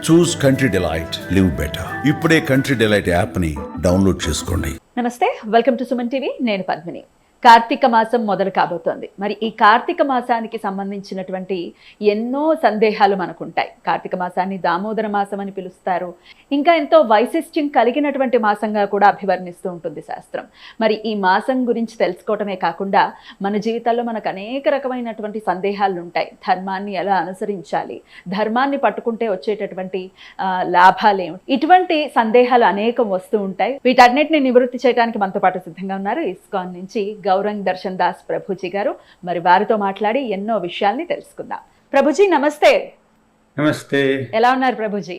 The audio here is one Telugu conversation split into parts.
చూస్ కంట్రీ డిలైట్, లివ్ బెటర్. ఇప్పుడే కంట్రీ డిలైట్ యాప్ని డౌన్లోడ్ చేసుకోండి. నమస్తే, వెల్కమ్ టు సుమన్ టీవీ. నేను పద్మిని. కార్తీక మాసం మొదలు కాబోతోంది. మరి ఈ కార్తీక మాసానికి సంబంధించినటువంటి ఎన్నో సందేహాలు మనకుంటాయి. కార్తీక మాసాన్ని దామోదర మాసం అని పిలుస్తారు. ఇంకా ఎంతో వైశిష్ట్యం కలిగినటువంటి మాసంగా కూడా అభివర్ణిస్తూ ఉంటుంది శాస్త్రం. మరి ఈ మాసం గురించి తెలుసుకోవటమే కాకుండా మన జీవితాల్లో మనకు అనేక రకమైనటువంటి సందేహాలు ఉంటాయి. ధర్మాన్ని ఎలా అనుసరించాలి, ధర్మాన్ని పట్టుకుంటే వచ్చేటటువంటి లాభాలు ఏమిటి, ఇటువంటి సందేహాలు అనేకం వస్తూ ఉంటాయి. వీటన్నిటిని నివృత్తి చేయడానికి మనతో పాటు సిద్ధంగా ఉన్నారు ఇస్కాన్ నుంచి గౌరంగ్ దర్శన్ దాస్ ప్రభుజీ గారు. మరి వారితో మాట్లాడి ఎన్నో విషయాల్ని తెలుసుకుందాం. ప్రభుజీ నమస్తే. నమస్తే. ఎలా ఉన్నారు ప్రభుజీ?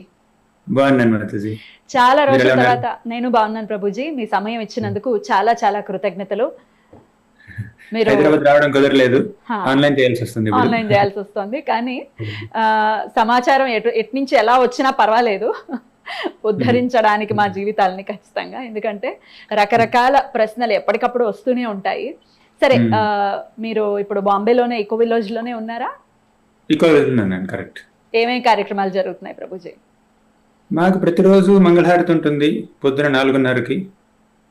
బాగున్నాను మాతాజీ. చాలా రోజుల తర్వాత. నేను బాగున్నాను ప్రభుజీ. మీ సమయం ఇచ్చినందుకు చాలా చాలా కృతజ్ఞతలు. మీరు హైదరాబాద్ రావడం కుదరలేదు, ఆన్లైన్ చేయాల్సి వస్తుంది. కానీ సమాచారం ఎటు నుంచి ఎలా వచ్చినా పర్వాలేదు, ఉద్ధరించడానికి మా జీవితాలని ఖచ్చితంగా. ఎందుకంటే రకరకాల ప్రశ్నలు ఎప్పటికప్పుడు వస్తూనే ఉంటాయి. సరే, మీరు ఇప్పుడు బాంబేలోనే ఈకో విలేజ్ లోనే ఉన్నారా? కరెక్ట్. ఏమేమి కార్యక్రమాలు జరుగుతున్నాయి ప్రభుజీ? మాకు ప్రతిరోజు మంగళహారతి ఉంటుంది పొద్దున 4:30కి.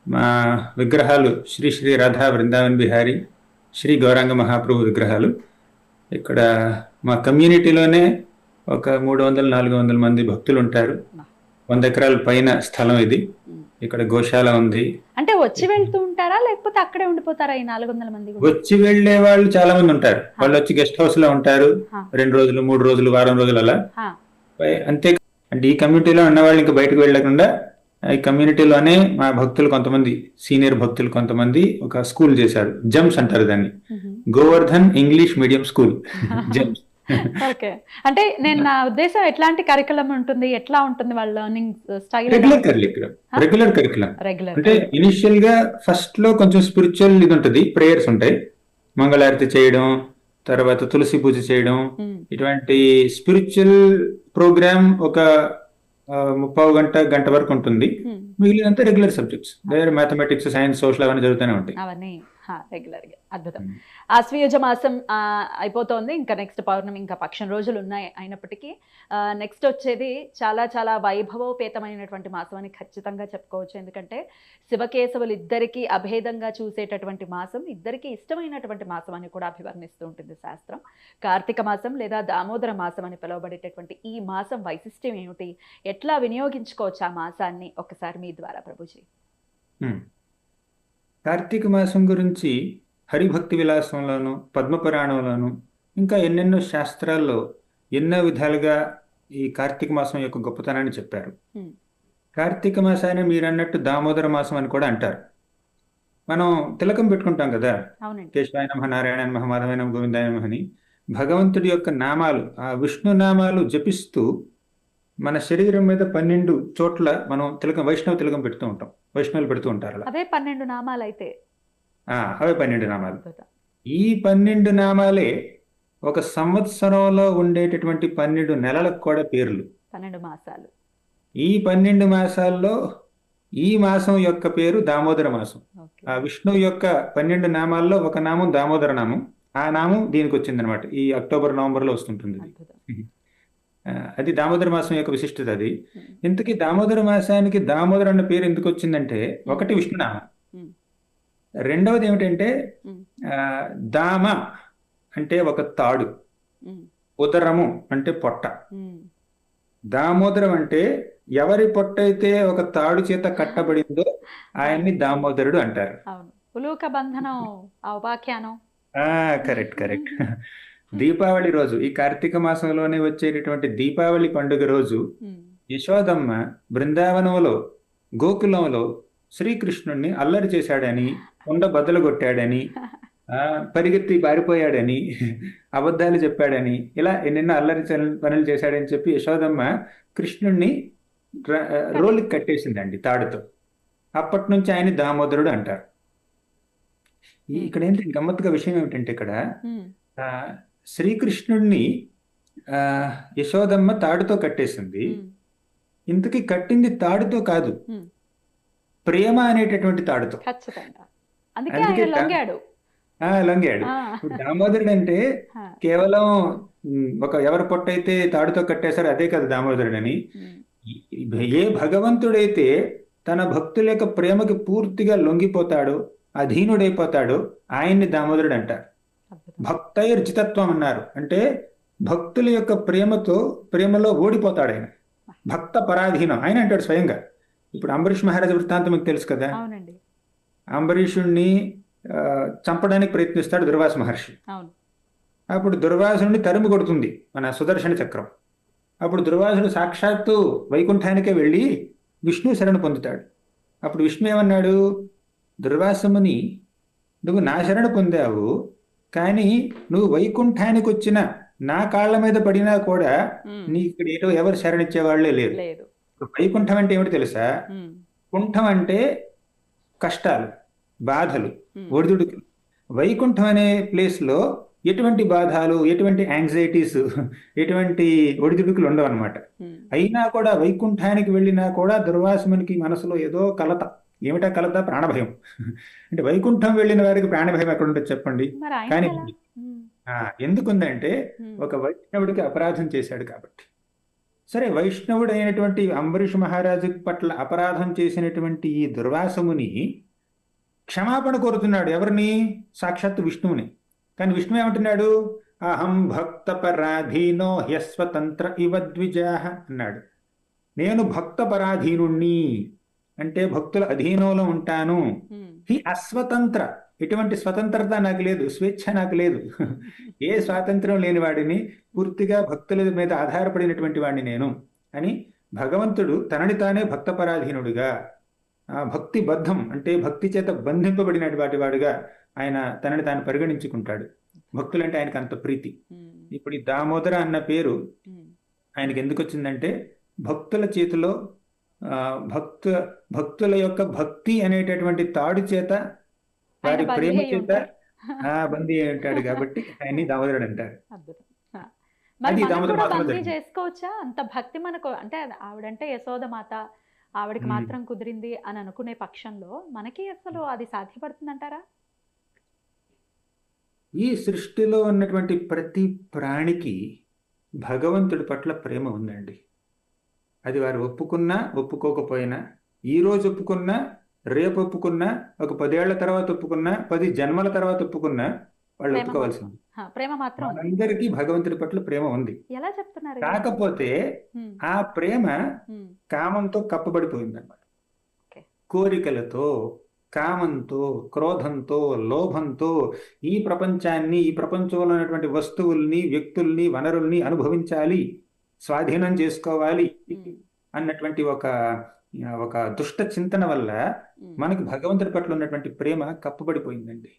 మా విగ్రహాలు శ్రీ శ్రీ రాధా బృందావన్ బిహారీ, శ్రీ గౌరాంగ మహాప్రభు విగ్రహాలు. ఇక్కడ మా కమ్యూనిటీలోనే ఒక 300-400 మంది భక్తులు ఉంటారు. 100 ఎకరాల పైన స్థలం ఇది. ఇక్కడ గోశాల ఉంది. అంటే వచ్చి వెళ్తూ ఉంటారా లేకపోతే అక్కడే ఉండిపోతారా ఈ 400 మంది? వచ్చి వెళ్లే వాళ్ళు చాలా మంది ఉంటారు. వాళ్ళు వచ్చి గెస్ట్ హౌస్ లో ఉంటారు 2 రోజులు, 3 రోజులు, వారం రోజులు అలా. అంతే. అంటే ఈ కమ్యూనిటీలో ఉన్న వాళ్ళు ఇంకా బయటకు వెళ్ళకుండా ఈ కమ్యూనిటీలోనే మా భక్తులు కొంతమంది, సీనియర్ భక్తులు కొంతమంది ఒక స్కూల్ చేశారు. జమ్స్ అంటారు దాన్ని, Govardhan English medium school, Gems. Okay. అంటే నేను నా ఉద్దేశం ఎట్లాంటి కరికులం ఉంటుంది, ఎట్లా ఉంటుంది వాళ్ళ లెర్నింగ్ స్టైల్? Regular curriculum. అంటే ఇనిషియల్ గా ఫస్ట్ లో కొంచెం స్పిరిచువల్ ఇది ఉంటుంది, ప్రేయర్స్ ఉంటాయి, మంగళారతి చేయడం, తర్వాత తులసి పూజ చేయడం, ఇటువంటి స్పిరిచువల్ ప్రోగ్రామ్ ఒక 30 గంట వరకు ఉంటుంది. మిగిలినంతా regular subjects, mathematics, science, social అవన్నీ జరుగుతూనే ఉంటాయి అవన్నీ రెగ్యులర్ గా. అద్భుతం. ఆశ్వయుజ మాసం అయిపోతోంది, ఇంకా నెక్స్ట్ పౌర్ణమి, ఇంకా పక్షం రోజులు ఉన్నాయి. అయినప్పటికీ నెక్స్ట్ వచ్చేది చాలా చాలా వైభవోపేతమైనటువంటి మాసం అని ఖచ్చితంగా చెప్పుకోవచ్చు. ఎందుకంటే శివకేశవులు ఇద్దరికీ అభేదంగా చూసేటటువంటి మాసం, ఇద్దరికీ ఇష్టమైనటువంటి మాసం అని కూడా అభివర్ణిస్తూ ఉంటుంది శాస్త్రం. కార్తీక మాసం లేదా దామోదర మాసం అని పిలువబడేటటువంటి ఈ మాసం వైశిష్ట్యం ఏమిటి, ఎట్లా వినియోగించుకోవచ్చు ఆ మాసాన్ని, ఒకసారి మీ ద్వారా ప్రభుజీ. కార్తీక మాసం గురించి హరిభక్తి విలాసంలోను, పద్మపురాణంలోను, ఇంకా ఎన్నెన్నో శాస్త్రాల్లో ఎన్నో విధాలుగా ఈ కార్తీక మాసం యొక్క గొప్పతనాన్ని చెప్పారు. కార్తీక మాసాన్ని మీరు అన్నట్టు దామోదర మాసం అని కూడా అంటారు. మనం తిలకం పెట్టుకుంటాం కదా, కేశవాయ నమః, నారాయణ నమః, మాధవాయ నమః, గోవిందాయ నమః అని భగవంతుడి యొక్క నామాలు, ఆ విష్ణు నామాలు జపిస్తూ మన శరీరం మీద 12 చోట్ల మనం తిలకం, వైష్ణవ తిలకం పెడుతూ ఉంటాం. వైష్ణవులు పెడుతూ ఉంటారు. అవే 12 నామాలు అయితే అవే 12 నామాలు. ఈ 12 నామాలే ఒక సంవత్సరంలో ఉండేటటువంటి 12 నెలలకు కూడా పేర్లు, 12 మాసాలు. ఈ 12 మాసాల్లో ఈ మాసం యొక్క పేరు దామోదర మాసం. ఆ విష్ణువు యొక్క 12 నామాల్లో ఒక నామం దామోదర నామం. ఆ నామం దీనికి వచ్చిందనమాట. ఈ అక్టోబర్, నవంబర్లో వస్తుంటుంది. అది దామోదర మాసం యొక్క విశిష్టత. అది ఇంతకీ దామోదర మాసానికి దామోదర అన్న పేరు ఎందుకు వచ్చిందంటే, ఒకటి విష్ణునామం, రెండవది ఏమిటంటే దామ అంటే ఒక తాడు, ఉదరము అంటే పొట్ట. దామోదరం అంటే ఎవరి పొట్ట అయితే ఒక తాడు చేత కట్టబడిందో ఆయన్ని దామోదరుడు అంటారు. కరెక్ట్. దీపావళి రోజు, ఈ కార్తీక మాసంలోనే వచ్చేటటువంటి దీపావళి పండుగ రోజు యశోదమ్మ బృందావనంలో, గోకులంలో శ్రీకృష్ణుణ్ణి అల్లరి చేశాడని, కొండ బద్దలు కొట్టాడని, పరిగెత్తి పారిపోయాడని, అబద్ధాలు చెప్పాడని, ఇలా ఎన్నెన్నో అల్లరి పనులు చేశాడని చెప్పి యశోదమ్మ కృష్ణుణ్ణి రోలుకి కట్టేసిందండి తాడుతో. అప్పటి నుంచి ఆయన దామోదరుడు అంటారు. ఇక్కడ ఏంటి గమ్మత్తుగా విషయం ఏమిటంటే, ఇక్కడ శ్రీకృష్ణుడిని యశోదమ్మ తాడుతో కట్టేసింది. ఇంతకీ కట్టింది తాడుతో కాదు, ప్రేమ అనేటటువంటి తాడుతో. అందుకే లొంగాడు. ఆ, ఇప్పుడు దామోదరుడు అంటే ఆ, కేవలం ఒక ఎవరి పొట్టయితే తాడుతో కట్టేశారో అదే కదా దామోదరుడని. ఉమ్, ఏ భగవంతుడైతే తన భక్తుల యొక్క ప్రేమకి పూర్తిగా లొంగిపోతాడో, అధీనుడైపోతాడో ఆయన్ని దామోదరుడు అంటారు. అద్భుతం. భక్తైర్జితత్వం అన్నారు. అంటే భక్తుల యొక్క ప్రేమలో ఓడిపోతాడు ఆయన. భక్త పరాధీనం ఆయన అంటాడు స్వయంగా. ఇప్పుడు అంబరీష్ మహారాజు వృత్తాంతం మీకు తెలుసు కదా. అవునండి. అంబరీషుణ్ణి చంపడానికి ప్రయత్నిస్తాడు దుర్వాస మహర్షి. అవును. అప్పుడు దుర్వాసుని తరిమి కొడుతుంది మన సుదర్శన చక్రం. అప్పుడు దుర్వాసుడు సాక్షాత్తు వైకుంఠానికే వెళ్ళి విష్ణు శరణు పొందుతాడు. అప్పుడు విష్ణు ఏమన్నాడు, దుర్వాసముని నువ్వు నా శరణు పొందావు, కానీ నువ్వు వైకుంఠానికి వచ్చిన నా కాళ్ళ మీద పడినా కూడా ఉమ్, నీ ఇక్కడ ఏటో ఎవరు శరణిచ్చే వాళ్ళే లేరు. లేదు. ఇప్పుడు వైకుంఠం అంటే ఏమిటి తెలుసా? ఉమ్, కుంఠం అంటే కష్టాలు, బాధలు, ఉమ్, ఒడిదుడుకులు. వైకుంఠం అనే ప్లేస్లో ఎటువంటి బాధలు, ఎటువంటి యాంగ్జైటీస్, ఎటువంటి ఒడిదుడుకులు ఉండవు అనమాట. ఉమ్, అయినా కూడా వైకుంఠానికి వెళ్ళినా కూడా దుర్వాసునికి మనసులో ఏదో కలత. ఏమిటా కలత? ప్రాణభయం. అంటే వైకుంఠం వెళ్ళిన వారికి ప్రాణభయం ఎక్కడ ఉంటుంది చెప్పండి? మరి ఆయన కానీ ఎలా? ఉమ్, ఎందుకుందంటే ఉమ్, ఒక వైష్ణవుడికి అపరాధం చేశాడు కాబట్టి. సరే, వైష్ణవుడు అయినటువంటి అంబరీష్ మహారాజు పట్ల అపరాధం చేసినటువంటి ఈ దుర్వాసముని క్షమాపణ కోరుతున్నాడు. ఎవరిని? సాక్షాత్తు విష్ణువుని. కానీ విష్ణు ఏమంటున్నాడు? అహం భక్త పరాధీనో హ్యస్వతంత్ర ఇవ ద్విజాః అన్నాడు. నేను భక్త పరాధీనుణ్ణి, అంటే భక్తుల అధీనంలో ఉంటాను. ఉమ్, హి అస్వతంత్ర, ఎటువంటి స్వతంత్రత నాకు లేదు, స్వేచ్ఛ నాకు లేదు. ఏ స్వాతంత్రం లేని వాడిని, పూర్తిగా భక్తుల మీద ఆధారపడినటువంటి వాడిని నేను అని భగవంతుడు తనని తానే భక్త పరాధీనుడిగా, భక్తి బద్ధం అంటే భక్తి చేత బంధింపబడినటువంటి వాడుగా ఆయన తనని తాను పరిగణించుకుంటాడు. భక్తులంటే ఆయనకు అంత ప్రీతి. ఉమ్, ఇప్పుడు ఈ దామోదర అన్న పేరు ఉమ్, ఆయనకి ఎందుకు వచ్చిందంటే భక్తుల చేతిలో భక్తుల యొక్క భక్తి అనేటటువంటి తాడు చేత, ఆయన వారి బందీ ప్రేమ అయి చేత ఉంటారు. బందీ అయి ఉంటాడు కాబట్టి ఆయన్ని దామోదరుడు అంటారు. అద్భుతం. ఆ, మరి అది మనం దామోదర కూడా మాసంలో బందీ జరిగింది. చేసుకోవచ్చా? అంత భక్తి మనకు అంటే ఆవిడంటే యశోద మాత, ఆవిడకి ఉమ్. మాత్రం కుదిరింది అని అనుకునే పక్షంలో మనకి అసలు అది సాధ్యపడుతుందంటారా? ఈ సృష్టిలో ఉన్నటువంటి ప్రతి ప్రాణికి భగవంతుడి పట్ల ప్రేమ ఉందండి. అది వారు ఒప్పుకున్నా ఒప్పుకోకపోయినా, ఈ రోజు ఒప్పుకున్నా, రేపు ఒప్పుకున్నా, ఒక 10 ఏళ్ల తర్వాత ఒప్పుకున్నా, 10 జన్మల తర్వాత ఒప్పుకున్నా వాళ్ళు ప్రేమ ఒప్పుకోవాల్సింది. ప్రేమ మాత్రం ఉంది. మనందరికీ భగవంతుడి పట్ల ప్రేమ ఉంది. ఎలా చెప్తున్నారు? కాకపోతే ఉమ్, ఆ ప్రేమ ఉమ్, కామంతో కప్పబడిపోయిందన్నమాట. ఓకే. కోరికలతో, కామంతో, క్రోధంతో, లోభంతో ఈ ప్రపంచాన్ని, ఈ ప్రపంచంలో ఉన్నటువంటి వస్తువుల్ని, వ్యక్తుల్ని, వనరుల్ని అనుభవించాలి, స్వాధీనం చేసుకోవాలి ఉమ్, అన్నటువంటి ఒక దుష్ట చింతన వల్ల ఉమ్, మనకి భగవంతుడి పట్ల ఉన్నటువంటి ప్రేమ కప్పబడిపోయిందండి.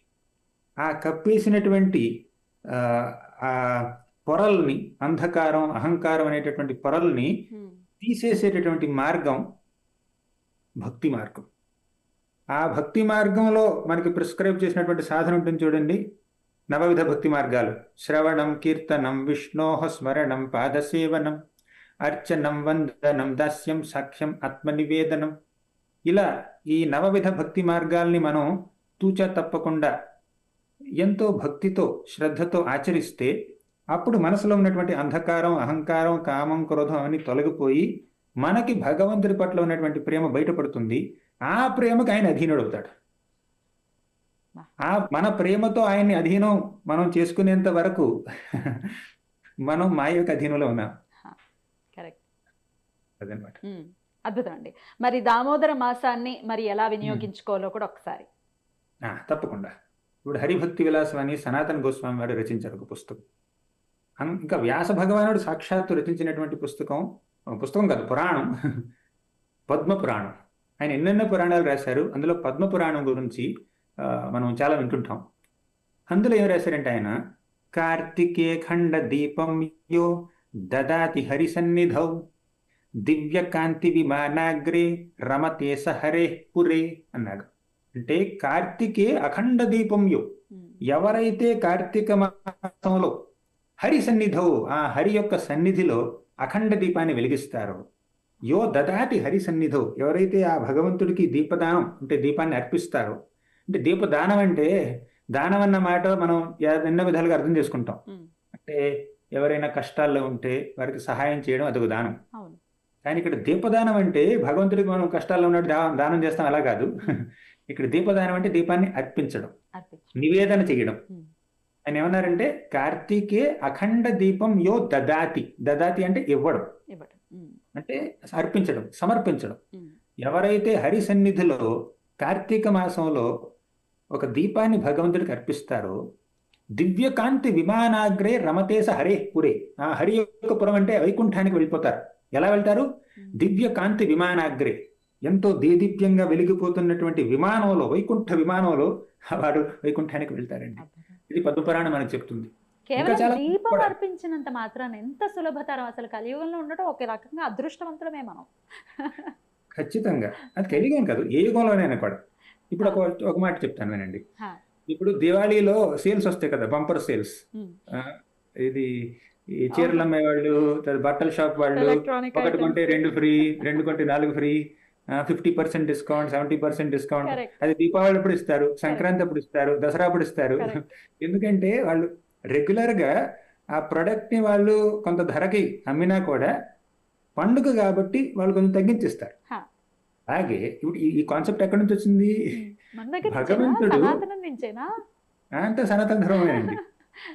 ఆ కప్పేసినటువంటి ఆ ఆ పొరల్ని, అంధకారం, అహంకారం అనేటటువంటి పొరల్ని ఉమ్, తీసేసేటటువంటి మార్గం భక్తి మార్గం. ఆ భక్తి మార్గంలో మనకి ప్రిస్క్రైబ్ చేసినటువంటి సాధన ఉంటుంది చూడండి, నవవిధ భక్తి మార్గాలు: శ్రవణం, కీర్తనం, విష్ణోః స్మరణం, పాదసేవనం, అర్చనం, వందనం, దాస్యం, సాఖ్యం, ఆత్మనివేదనం. ఇలా ఈ నవవిధ భక్తి మార్గాల్ని మనం తూచా తప్పకుండా ఎంతో భక్తితో, శ్రద్ధతో ఆచరిస్తే అప్పుడు మనసులో ఉన్నటువంటి అంధకారం, అహంకారం, కామం, క్రోధం అన్ని తొలగిపోయి మనకి భగవంతుడి పట్ల ఉన్నటువంటి ప్రేమ బయటపడుతుంది. ఆ ప్రేమకు ఆయన అధీనుడు అవుతాడు. మన ప్రేమతో ఆయన్ని అధీనం మనం చేసుకునేంత వరకు మనం మాయ యొక్క అధీనంలో ఉన్నాం. కరెక్ట్. అదనమాట. అద్భుతం అండి. మరి దామోదర మాసాన్ని మరి ఎలా వినియోగించుకోవాలో కూడా ఒకసారి. తప్పకుండా. ఇప్పుడు హరిభక్తి విలాసం అని సనాతన గోస్వామి వారు రచించారు ఒక పుస్తకం. ఇంకా వ్యాస భగవానుడు సాక్షాత్తు రచించినటువంటి పుస్తకం కాదు, పురాణం, పద్మ పురాణం. ఆయన ఎన్నెన్నో పురాణాలు రాశారు. అందులో పద్మ పురాణం గురించి మనం చాలా వింటుంటాం. అందులో ఏం రాశారంటే ఆయన, కార్తికే ఖండ దీపం యో దదాతి హరి సన్నిధౌ దివ్య కాంతి విమానాగ్రే రమతే సహరే పురే అన్నాడు. అంటే కార్తికే అఖండ దీపం యో, ఎవరైతే కార్తీక మాసంలో హరి సన్నిధౌ, ఆ హరి యొక్క సన్నిధిలో అఖండ దీపాన్ని వెలిగిస్తారో, యో దదాతి హరి సన్నిధౌ, ఎవరైతే ఆ భగవంతుడికి దీపదానం అంటే దీపాన్ని అర్పిస్తారో, అంటే దీపదానం అంటే దానం అన్న మాట మనం ఎన్నో విధాలుగా అర్థం చేసుకుంటాం. ఉమ్, అంటే ఎవరైనా కష్టాల్లో ఉంటే వారికి సహాయం చేయడం అదొక దానం. అవును. కానీ ఇక్కడ దీపదానం అంటే భగవంతుడికి మనం కష్టాల్లో ఉన్నట్టు దానం చేస్తాం అలా కాదు. ఇక్కడ దీపదానం అంటే దీపాన్ని అర్పించడం, అర్పించు. నివేదన చేయడం. ఉమ్, ఆయన ఏమన్నారంటే కార్తీకే అఖండ దీపం యో దదాతి. దదాతి అంటే ఇవ్వడం, ఇవ్వటం. అంటే అర్పించడం, సమర్పించడం. ఉమ్, ఎవరైతే హరి సన్నిధిలో కార్తీక మాసంలో ఒక దీపాన్ని భగవంతుడికి అర్పిస్తారో దివ్యకాంతి విమానాగ్రే రమతేస హరే పురే. ఆ హరి యొక్క పురం అంటే వైకుంఠానికి వెళ్ళిపోతారు. ఎలా వెళ్తారు? దివ్యకాంతి విమానాగ్రే, ఎంతో దేదీప్యంగా వెలిగిపోతున్నటువంటి విమానంలో, వైకుంఠ విమానంలో వారు వైకుంఠానికి వెళ్తారండి. ఇది పద్మపురాణం మనకు చెప్తుంది. ఇంకా కేవలం చాలా దీపం కూడా. అర్పించినంత మాత్రాన ఎంత సులభతరం. అసలు కలియుగంలో ఉండటం ఒక రకంగా అదృష్టవంతులమే మనం. ఖచ్చితంగా అది కలిగాం కాదు, ఏ యుగంలోనైనా కూడా. ఇప్పుడు ఒక మాట చెప్తాను వినండి. హా. ఇప్పుడు దివాళీలో సేల్స్ వస్తాయి కదా, బంపర్ సేల్స్. ఉమ్, ఇది ఈ చీరలు అమ్మేవాళ్ళు, తర్వాత బట్టల షాప్ వాళ్ళు, ఎలక్ట్రానిక్ ఒకటి ఐటమ్స్. కొంటే 2 ఫ్రీ, 2 కొంటే 4 ఫ్రీ, 50% డిస్కౌంట్, 70% డిస్కౌంట్. Correct. అది దీపావళి అప్పుడు ఇస్తారు, సంక్రాంతి అప్పుడు ఇస్తారు, దసరా అప్పుడు ఇస్తారు. Correct. ఎందుకంటే వాళ్ళు రెగ్యులర్ గా ఆ ప్రొడక్ట్ ని వాళ్ళు కొంత ధరకి అమ్మినా కూడా పండుగ కాబట్టి వాళ్ళు కొంచెం తగ్గించిస్తారు. హా. అలాగే ఇప్పుడు ఈ కాన్సెప్ట్ ఎక్కడి నుంచి వచ్చింది? మన దగ్గర నుంచేనా? భగవంతుడు సనాతనం నుంచేనా? అంతే సనాతన ధర్మమేనండి.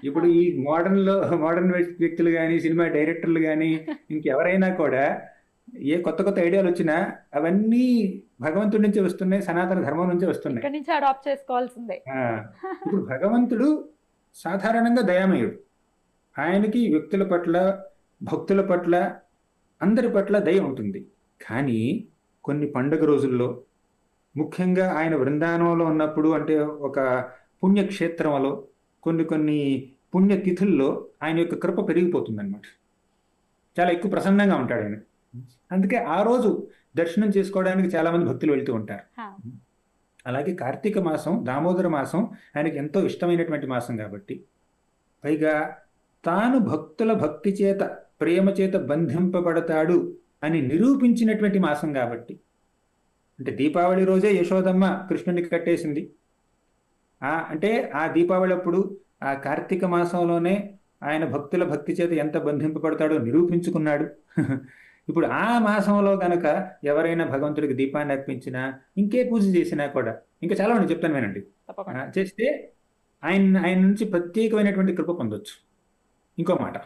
ఇప్పుడు ఈ మోడర్న్ వ్యక్తులు కానీ, సినిమా డైరెక్టర్లు కానీ, ఇంకెవరైనా కూడా ఏ కొత్త కొత్త ఐడియాలు వచ్చినా అవన్నీ భగవంతుడి నుంచే వస్తున్నాయి, సనాతన ధర్మం నుంచే వస్తున్నాయి. ఇక్కడి నుంచి అడాప్ట్ చేసుకోవాల్సిందే. ఇప్పుడు భగవంతుడు సాధారణంగా దయామయుడు. ఆయనకి వ్యక్తుల పట్ల, భక్తుల పట్ల, అందరి పట్ల దయ ఉంటుంది. కానీ కొన్ని పండుగ రోజుల్లో, ముఖ్యంగా ఆయన బృందావనంలో ఉన్నప్పుడు, అంటే ఒక పుణ్యక్షేత్రంలో, కొన్ని పుణ్యతిథుల్లో ఆయన యొక్క కృప పెరిగిపోతుంది అనమాట. చాలా ఎక్కువ ప్రసన్నంగా ఉంటాడు ఆయన. అందుకే ఆ రోజు దర్శనం చేసుకోవడానికి చాలా మంది భక్తులు వెళ్తూ ఉంటారు. హా. అలాగే కార్తీక మాసం, దామోదర మాసం ఆయనకి ఎంతో ఇష్టమైనటువంటి మాసం కాబట్టి, పైగా తాను భక్తుల భక్తి చేత, ప్రేమ చేత బంధింపబడతాడు అని నిరూపించినటువంటి మాసం కాబట్టి, అంటే దీపావళి రోజే యశోదమ్మ కృష్ణునికి కట్టేసింది. అంటే ఆ దీపావళి అప్పుడు, ఆ కార్తీక మాసంలోనే ఆయన భక్తుల భక్తి చేత ఎంత బంధింపబడతాడో నిరూపించుకున్నాడు. ఇప్పుడు ఆ మాసంలో గనక ఎవరైనా భగవంతుడికి దీపాన్ని అర్పించినా, ఇంకే పూజ చేసినా కూడా, ఇంకా చాలా మంది చెప్తాను వినండి, తప్పకుండా. చేస్తే ఆయన నుంచి ప్రత్యేకమైనటువంటి కృప పొందొచ్చు. ఇంకో మాట,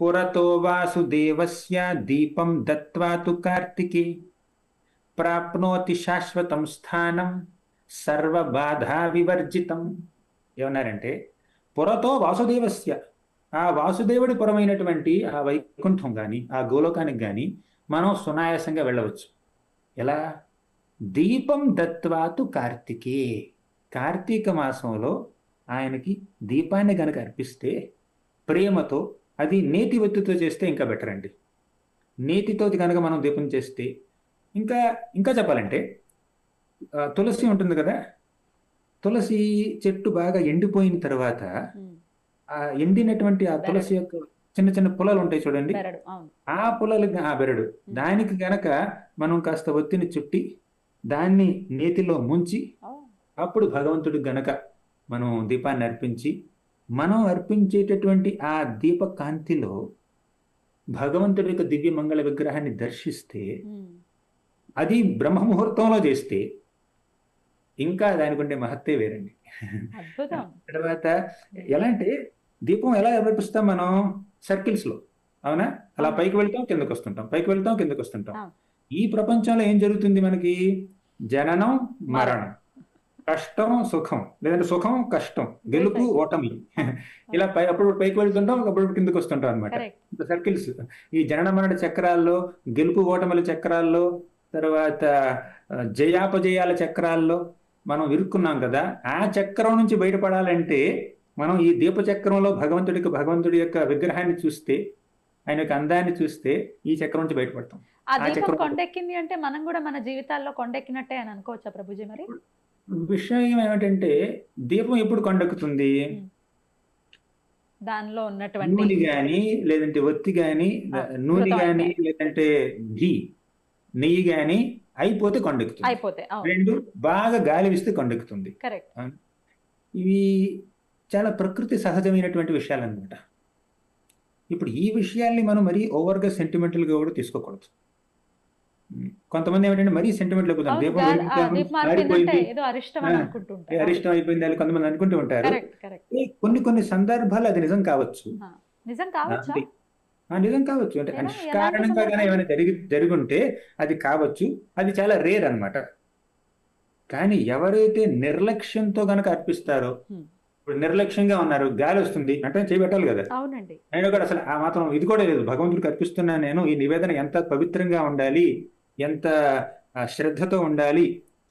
పురతో వాసుదేవస్య దీపం దత్వా తు కార్తికే ప్రాప్నోతి శాశ్వతం స్థానం సర్వబాధా వివర్జితం. ఏమన్నారంటే, పురతో వాసుదేవస్య, ఆ వాసుదేవుడి పురమైనటువంటి ఆ వైకుంఠం కానీ, ఆ గోలోకానికి కానీ మనం సునాయాసంగా వెళ్ళవచ్చు. ఎలా? దీపం దత్వాతు కార్తికే. కార్తీక మాసంలో ఆయనకి దీపాన్ని గనక అర్పిస్తే ప్రేమతో, అది నేతి ఒత్తితో చేస్తే ఇంకా బెటర్ అండి. నేతితో కనుక మనం దీపం చేస్తే, ఇంకా చెప్పాలంటే, తులసి ఉంటుంది కదా, తులసి చెట్టు బాగా ఎండిపోయిన తర్వాత ఆ ఎండినటువంటి ఆ తులసి యొక్క చిన్న చిన్న పుల్లలు ఉంటాయి చూడండి, బెరడు. అవును. ఆ పుల్లలు, ఆ బెరడు, దానికి గనక మనం కాస్త ఒత్తిని చుట్టి దాన్ని నేతిలో ముంచి, ఓ. అప్పుడు భగవంతుడికి గనక మనం దీపాన్ని అర్పించి, మనం అర్పించేటటువంటి ఆ దీప కాంతిలో భగవంతుడి యొక్క దివ్య మంగళ విగ్రహాన్ని దర్శిస్తే, ఉమ్, అది బ్రహ్మ ముహూర్తంలో చేస్తే ఇంకా దానికి ఉండే మహత్తే వేరండి. అద్భుతం. తర్వాత ఎలా అంటే, దీపం ఎలా అర్పిస్తాం మనం? సర్కిల్స్ లో, అవునా? అలా పైకి వెళ్తాం, కిందకు వస్తుంటాం, పైకి వెళ్తాం, కిందకు వస్తుంటాం. అవును. ఈ ప్రపంచంలో ఏం జరుగుతుంది మనకి? జననం, మరణం, కష్టం, సుఖం, లేదంటే సుఖం, కష్టం, గెలుపు, ఓటమి. ఇలా అప్పుడు పైకి వెళ్తుంటాం, అప్పుడు కిందకు వస్తుంటాం అనమాట. Correct. సర్కిల్స్. ఈ జనన మరణ చక్రాల్లో, గెలుపు ఓటముల చక్రాల్లో, తర్వాత జయాపజయాల చక్రాల్లో మనం ఇరుక్కున్నాం కదా. ఆ చక్రం నుంచి బయటపడాలంటే మనం ఈ దీపచక్రంలో భగవంతుడి యొక్క విగ్రహాన్ని చూస్తే, ఆయన యొక్క అందాన్ని చూస్తే ఈ చక్రం నుంచి బయటపడతాం. ఆ ఆ దీపం చక్రం కొండెక్కింది అంటే మనం కూడా మన జీవితాల్లో కొండెక్కినట్టే అని అనుకోవచ్చా ప్రభుజీ? మరి విషయం ఏమిటంటే, దీపం ఎప్పుడు కొండెక్కుతుంది? దానిలో ఉన్నటువంటి నూనె గాని, లేదంటే ఒత్తి గాని, నూనె గాని, లేదంటే ఘీ, నెయ్యి గాని అయిపోతే కొండెక్కుతుంది. అయిపోతే. రెండు బాగా గాలి వీస్తే కొండెక్కుతుంది. కరెక్ట్. ఇవి చాలా ప్రకృతి సహజమైనటువంటి విషయాలు అనమాట. ఇప్పుడు ఈ విషయాల్ని మనం మరీ ఓవర్గా సెంటిమెంటల్గా కూడా తీసుకోకూడదు. కొంతమంది ఏమిటంటే మరీ సెంటిమెంట్లు అయిపోతారు. అవును, దీపం దీపం వెలిగించాము, ఆరిపోయిందంటే ఆరిపోయింది, ఏదో అరిష్టం ఆ, అని అనుకుంటుంటారు. అరిష్టం అయిపోయింది అని కొంతమంది అనుకుంటూ ఉంటారు. Correct correct. కొన్ని కొన్ని సందర్భాలు అది నిజం కావచ్చు. నిజం ఆ, కావచ్చా? అంటే నిజం కావచ్చు. అంటే ఎలాంటి నిష్కారణంగా కానీ సందర్భాలు? ఏమైనా జరుగుంటే అది కావచ్చు. అది చాలా రేర్ అన్నమాట. కానీ ఎవరైతే నిర్లక్ష్యంతో గనక అర్పిస్తారో, హ్మ్. ఇప్పుడు నిర్లక్ష్యంగా ఉన్నారు, గాలి వస్తుంది అంటే చేయబెట్టాలి కదా. అవునండి. నేను కూడా అసలు ఆ మాత్రం ఇది కూడా లేదు. భగవంతుడికి అర్పిస్తున్నా నేను, ఈ నివేదన ఎంత పవిత్రంగా ఉండాలి, ఎంత శ్రద్ధతో ఉండాలి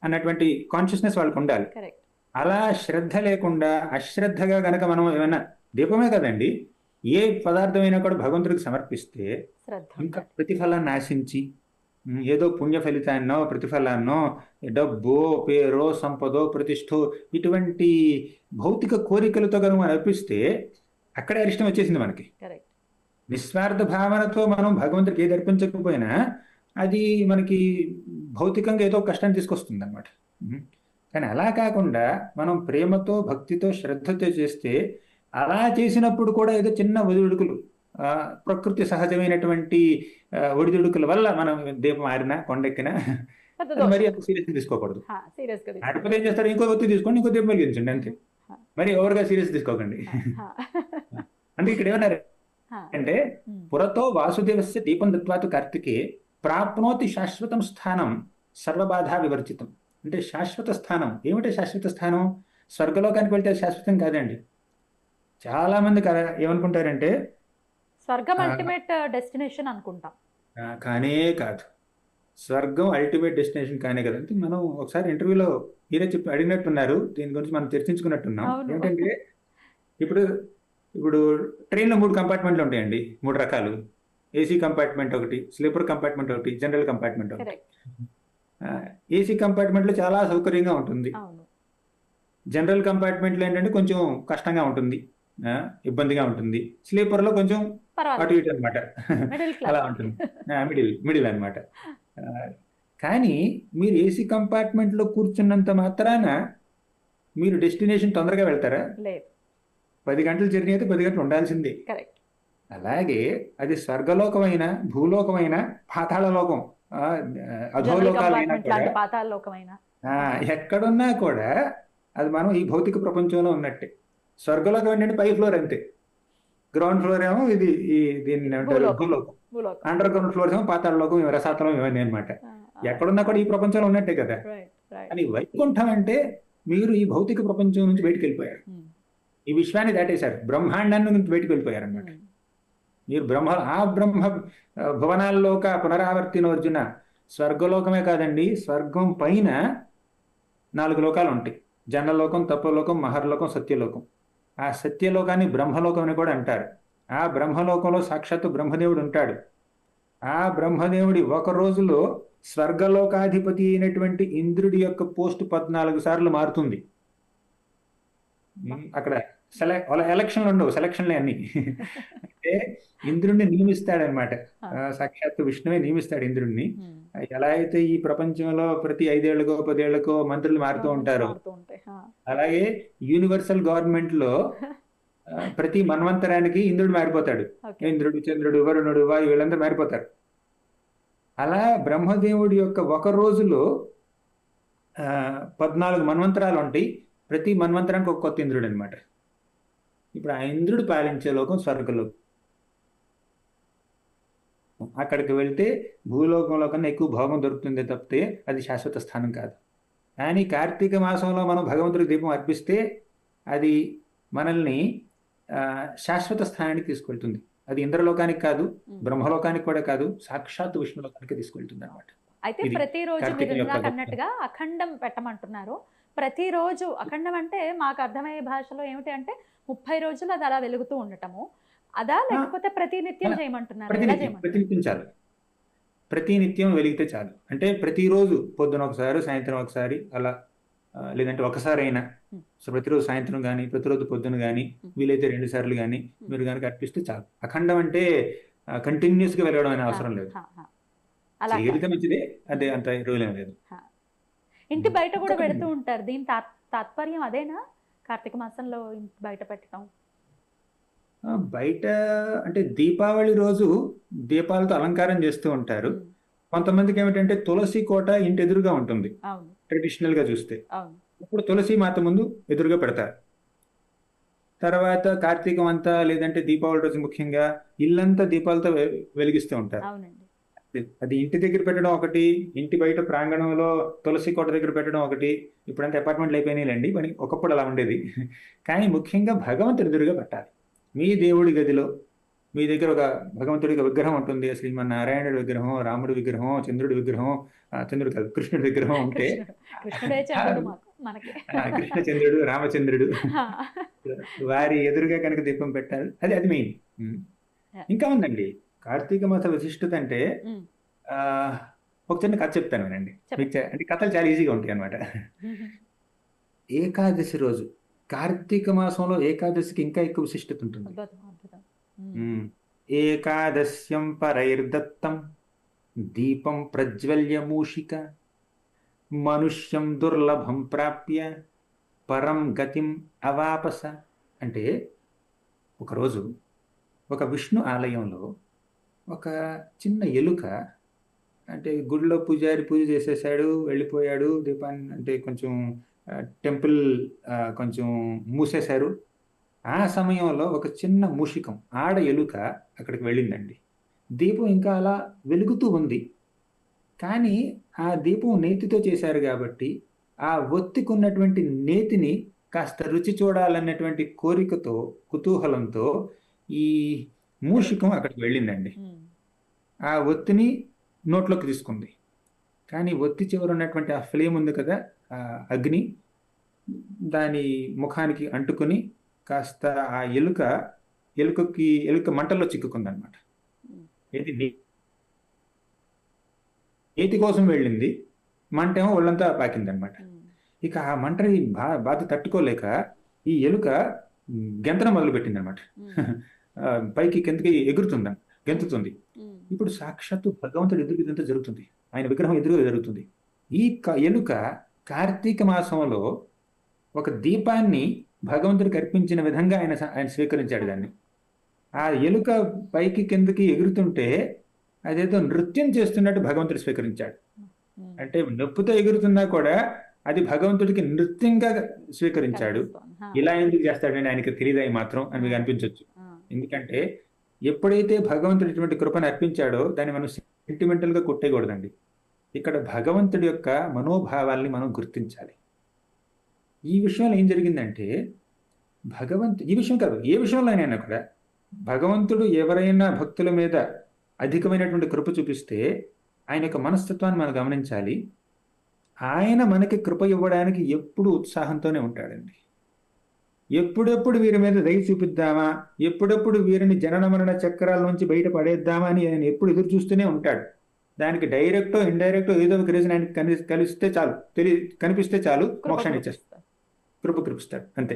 అన్నటువంటి కాన్షియస్నెస్ వాళ్ళకు ఉండాలి. కరెక్ట్. అలా శ్రద్ధ లేకుండా అశ్రద్ధగా గనక మనం ఏమైనా, దీపమే కదండి, ఏ పదార్థమైనా కూడా భగవంతుడికి సమర్పిస్తే శ్రద్ధ ఇంకా ఉండాలి. ప్రతిఫలాన్ని ఆశించి ఏదో పుణ్య ఫలితాన్నో ప్రతిఫలాన్నో డబ్బో పేరో సంపదో ప్రతిష్టో ఇటువంటి భౌతిక కోరికలతో కనుక మనం అర్పిస్తే అక్కడే అరిష్టం వచ్చేసింది మనకి. కరెక్ట్. నిస్వార్థ భావనతో మనం భగవంతుడికి ఏది అర్పించకపోయినా అది మనకి భౌతికంగా ఏదో కష్టాన్ని తీసుకొస్తుంది అనమాట. కానీ అలా కాకుండా మనం ప్రేమతో భక్తితో శ్రద్ధతో చేస్తే, అలా చేసినప్పుడు కూడా ఏదో చిన్న ఒడిదుడుకులు, ప్రకృతి సహజమైనటువంటి ఒడిదుడుకుల వల్ల మనం దీపం ఆరినా కొండెక్కినా పెద్ద అది మరి దోషం. అంత సీరియస్ తీసుకోకూడదు. సీరియస్ గా ఆడిపోతే ఏం చేస్తారు, ఇంకో ఒత్తి తీసుకోండి, ఇంకో దీపం వెలిగించండి అంతే. మరి ఓవర్గా సీరియస్ తీసుకోకండి. అంటే ఇక్కడ ఏమన్నారు అంటే, పురతో వాసుదేవస్య దీపం దత్వాతు కార్తికే ప్రాప్నోతి శాశ్వతం స్థానం సర్వబాధా వివర్జితం. అంటే శాశ్వత స్థానం ఏమిటి? శాశ్వత స్థానం స్వర్గలోకానికి వెళ్తే శాశ్వతం కాదండి. చాలా మంది ఏమనుకుంటారంటే స్వర్గం అల్టిమేట్ డెస్టినేషన్ అనుకుంటాం. కానే కాదు. స్వర్గం అల్టిమేట్ డెస్టినేషన్ కానే కదా. అంటే మనం ఒకసారి ఇంటర్వ్యూలో మీరే చెప్పి అడిగినట్టున్నారు, దీని గురించి మనం చర్చించుకున్నట్టున్నాం. అవును. ఏంటంటే ఇప్పుడు ఇప్పుడు ట్రైన్లో 3 కంపార్ట్మెంట్లు ఉంటాయండి, 3 రకాలు. ఏసీ కంపార్ట్మెంట్ ఒకటి, స్లీపర్ కంపార్ట్మెంట్ ఒకటి, జనరల్ కంపార్ట్మెంట్ ఒకటి. కరెక్ట్. ఏసీ కంపార్ట్మెంట్లో చాలా సౌకర్యంగా ఉంటుంది. అవును. జనరల్ కంపార్ట్మెంట్లో ఏంటంటే కొంచెం కష్టంగా ఉంటుంది, ఇబ్బందిగా ఉంటుంది. స్లీపర్లో కొంచెం అటు పర్వాలేదు. ఇటు అనమాట, మిడిల్ అలా క్లాస్. ఉంటుంది. మిడిల్ అనమాట. కానీ మీరు ఏసీ కంపార్ట్మెంట్లో కూర్చున్నంత మాత్రాన మీరు డెస్టినేషన్ తొందరగా వెళ్తారా? లేదు. 10 గంటల జర్నీ అయితే 10 గంటలు ఉండాల్సిందే. కరెక్ట్. అలాగే అది స్వర్గలోకమైన, భూలోకమైన, పాతాళలోకం, జనరల్ అధోలోకాలైనా కంపార్ట్మెంట్ కూడా, లాంటి పాతాళ లోకమైన. ఎక్కడున్నా కూడా అది మనం ఈ భౌతిక ప్రపంచంలో ఉన్నట్టే. స్వర్గలోకం ఏంటంటే పై ఫ్లోర్ అంతే, గ్రౌండ్ ఫ్లోర్ ఏమో ఇది దీన్ని ఏమంటారు, భూలోకం. భూలోకం. అండర్ గ్రౌండ్ ఫ్లోర్స్ ఏమో పాతాళలోకం, రసాతలం ఇవన్నీ అనమాట. ఎక్కడున్నా కూడా ఈ ప్రపంచంలో ఉన్నట్టే కదా. Right right. కానీ వైకుంఠం అంటే మీరు ఈ భౌతిక ప్రపంచం నుంచి బయటికి వెళ్ళిపోయారు, ఈ విశ్వాన్ని దాటేశారు, బ్రహ్మాండాన్ని నుంచి బయటికి వెళ్ళిపోయారు అనమాట. మీరు బ్రహ్మ భువనాల్లోక పునరావర్తినోర్జున. స్వర్గలోకమే కాదండి, స్వర్గం పైన 4 లోకాలు ఉంటాయి. జనలోకం, తపోలోకం, మహర్లోకం, సత్యలోకం. ఆ సత్యలోకాన్ని బ్రహ్మలోకం అని కూడా అంటారు. ఆ బ్రహ్మలోకంలో సాక్షాత్తు బ్రహ్మదేవుడు ఉంటాడు. ఆ బ్రహ్మదేవుడి ఒక రోజులో స్వర్గలోకాధిపతి అయినటువంటి ఇంద్రుడి యొక్క పోస్ట్ 14 సార్లు మారుతుంది. అక్కడ ఎలక్షన్లు ఉండవు, సెలక్షన్లే అన్ని. అంటే ఇంద్రుడిని నియమిస్తాడనమాట, సాక్షాత్తు విష్ణువే నియమిస్తాడు ఇంద్రుడిని. ఎలా అయితే ఈ ప్రపంచంలో ప్రతి 5 ఏళ్లకో 10 ఏళ్లకో మంత్రులు మారుతూ ఉంటారు, అలాగే యూనివర్సల్ గవర్నమెంట్ లో ప్రతి మన్వంతరానికి ఇంద్రుడు మారిపోతాడు. ఇంద్రుడు, చంద్రుడు, వరుణుడు, వాయు వీళ్ళందరూ మారిపోతారు. అలా బ్రహ్మదేవుడి యొక్క ఒక రోజులో 14 మన్వంతరాలు ఉంటాయి. ప్రతి మన్వంతరానికి ఒక కొత్త ఇంద్రుడు అనమాట. ఇప్పుడు ఆ ఇంద్రుడు పాలించే లోకం స్వర్గలోకం. అక్కడికి వెళ్తే భూలోకంలో కన్నా ఎక్కువ భోగం దొరుకుతుంది తప్పితే అది శాశ్వత స్థానం కాదు. కానీ కార్తీక మాసంలో మనం భగవంతుడికి దీపం అర్పిస్తే అది మనల్ని శాశ్వత స్థానానికి తీసుకెళ్తుంది. అది ఇంద్రలోకానికి కాదు, బ్రహ్మలోకానికి కూడా కాదు, సాక్షాత్ విష్ణులోకానికి తీసుకెళ్తుంది అనమాట. అయితే ప్రతిరోజు మీరు ఇందాక అన్నట్టుగా అఖండం పెట్టమంటున్నారు. ప్రతిరోజు అఖండం అంటే మాకు అర్థమయ్యే భాషలో ఏమిటి అంటే 30 రోజులు అది అలా వెలుగుతూ ఉండటము అదా, లేకపోతే ప్రతినిత్యం చేయమంటున్నారు? ప్రతినిత్యం చాలు, ప్రతినిత్యం వెలిగితే చాలు. అంటే ప్రతిరోజు పొద్దున ఒకసారి, సాయంత్రం ఒకసారి, అలా లేదంటే ఒకసారి అయినా, సో ప్రతిరోజు సాయంత్రం కానీ ప్రతిరోజు పొద్దున కానీ, వీలైతే 2 సార్లు కానీ మీరు కనుక అర్పిస్తే చాలు. అఖండం అంటే కంటిన్యూస్ గా వెలగడం అనే అవసరం లేదు. చేయగలిగితే మంచిదే, అదే అంత రోజులేం లేదు. ఇంటి బయట కూడా పెడుతూ ఉంటారు. దీని తాత్పర్యం అదేనా? కార్తీక మాసంలో బయట పెట్టడం? బయట అంటే దీపావళి రోజు దీపాలతో అలంకారం చేస్తూ ఉంటారు. ఉమ్, కొంతమందికి ఏమిటంటే తులసి కోట ఇంటి ఎదురుగా ఉంటుంది అవును ట్రెడిషనల్ గా చూస్తే. అవును. ఇప్పుడు తులసి మాత ముందు ఎదురుగా పెడతారు. తర్వాత కార్తీకం అంతా లేదంటే దీపావళి రోజు ముఖ్యంగా ఇల్లంతా దీపాలతో వెలిగిస్తూ ఉంటారు. అవునండి. అది ఇంటి దగ్గర పెట్టడం ఒకటి, ఇంటి బయట ప్రాంగణంలో తులసి కోట దగ్గర పెట్టడం ఒకటి. ఇప్పుడంతా అపార్ట్మెంట్లు అయిపోయినాయిలేండి, మరి ఒకప్పుడు అలా ఉండేది. కానీ ముఖ్యంగా భగవంతుడి ఎదురుగా పెట్టాలి. మీ దేవుడి గదిలో మీ దగ్గర ఒక భగవంతుడికి విగ్రహం ఉంటుంది, శ్రీమన్నారాయణుడి విగ్రహం, రాముడి విగ్రహం, చంద్రుడి విగ్రహం, చంద్రుడు కాదు కృష్ణుడి విగ్రహం ఉంటే కృష్ణుడే చంద్రుడు మాకు మనకి. కృష్ణచంద్రుడు, రామచంద్రుడు వారి ఎదురుగా కనుక దీపం పెట్టాలి. అది మెయిన్. ఇంకా ఉందండి కార్తీక మాస విశిష్టత అంటే. ఉమ్, ఆ ఒక చిన్న కథ చెప్తాను వినండి. అంటే కథలు చాలా ఈజీగా ఉంటాయి అనమాట. ఏకాదశి రోజు, కార్తీక మాసంలో ఏకాదశికి ఇంకా ఎక్కువ విశిష్టత ఉంటుంది. అద్భుతం అద్భుతం. ఏకాదశ్యం పరైర్దత్తం దీపం ప్రజ్వల్య మూషిక మనుష్యం దుర్లభం ప్రాప్య పరం గతిం అవాపస. అంటే ఒకరోజు ఒక విష్ణు ఆలయంలో ఒక చిన్న ఎలుక, అంటే గుడిలో పూజారి పూజ చేసేసాడు, వెళ్ళిపోయాడు. దీపాన్ని అంటే కొంచెం టెంపుల్ కొంచెం మూసేశారు. ఆ సమయంలో ఒక చిన్న మూషికం, ఆడ ఎలుక అక్కడికి వెళ్ళిందండి. దీపం ఇంకా అలా వెలుగుతూ ఉంది, కానీ ఆ దీపం నేతితో చేశారు కాబట్టి ఆ ఒత్తికున్నటువంటి నేతిని కాస్త రుచి చూడాలన్నటువంటి కోరికతో, కుతూహలంతో ఈ మూషికం అక్కడికి వెళ్ళిందండి. ఆ ఒత్తిని నోట్లోకి తీసుకుంది. కానీ ఒత్తి చివర ఉన్నటువంటి ఆ ఫ్లేమ్ ఉంది కదా, ఆ అగ్ని దాని ముఖానికి అంటుకుని కాస్త ఆ ఎలుక మంటల్లో చిక్కుకుందనమాట. ఏది నేతి కోసం వెళ్ళింది, మంట ఏమో ఒళ్ళంతా పాకిందనమాట. ఇక ఆ మంటని బాధ తట్టుకోలేక ఈ ఎలుక గెంతడం మొదలుపెట్టింది అనమాట. పైకి కిందకి గెంతుతుంది. ఇప్పుడు సాక్షాత్తు భగవంతుడు ఎదురు ఇదంతా జరుగుతుంది, ఆయన విగ్రహం ఎదురుగా జరుగుతుంది. ఈ ఎలుక కార్తీక మాసంలో ఒక దీపాన్ని భగవంతుడికి అర్పించిన విధంగా ఆయన స్వీకరించాడు దాన్ని. ఆ ఎలుక పైకి కిందకి ఎగురుతుంటే అదేదో నృత్యం చేస్తున్నట్టు భగవంతుడు స్వీకరించాడు. అంటే నొప్పుతో ఎగురుతున్నా కూడా అది భగవంతుడికి నృత్యంగా స్వీకరించాడు. ఇలా ఎందుకు చేస్తాడని ఆయనకి తెలియదు మాత్రం అని మీకు అనిపించవచ్చు. ఎందుకంటే ఎప్పుడైతే భగవంతుడు ఇటువంటి కృపను అర్పించాడో దాన్ని మనం సెంటిమెంటల్ గా కొట్టేయకూడదండి. ఇక్కడ భగవంతుడి యొక్క మనోభావాల్ని మనం గుర్తించాలి. ఈ విషయంలో ఏం జరిగిందంటే ఈ విషయం కాదు, ఏ విషయంలో అయినా కూడా భగవంతుడు ఎవరైనా భక్తుల మీద అధికమైనటువంటి కృప చూపిస్తే ఆయన యొక్క మనస్తత్వాన్ని మనం గమనించాలి. ఆయన మనకి కృప ఇవ్వడానికి ఎప్పుడు ఉత్సాహంతోనే ఉంటాడండి. ఎప్పుడెప్పుడు వీరి మీద దయ చూపిద్దామా, ఎప్పుడెప్పుడు వీరిని జనన మరణ చక్రాల నుంచి బయట పడేద్దామా అని ఆయన ఎప్పుడు ఎదురు చూస్తూనే ఉంటాడు. దానికి డైరెక్టో ఇండైరెక్టో ఏదో ఒక రీజన్ ఆయనకి కనిపిస్తే చాలు మోక్షాన్ని ఇచ్చేస్తాడు, కృప కృపిస్తాడు అంతే.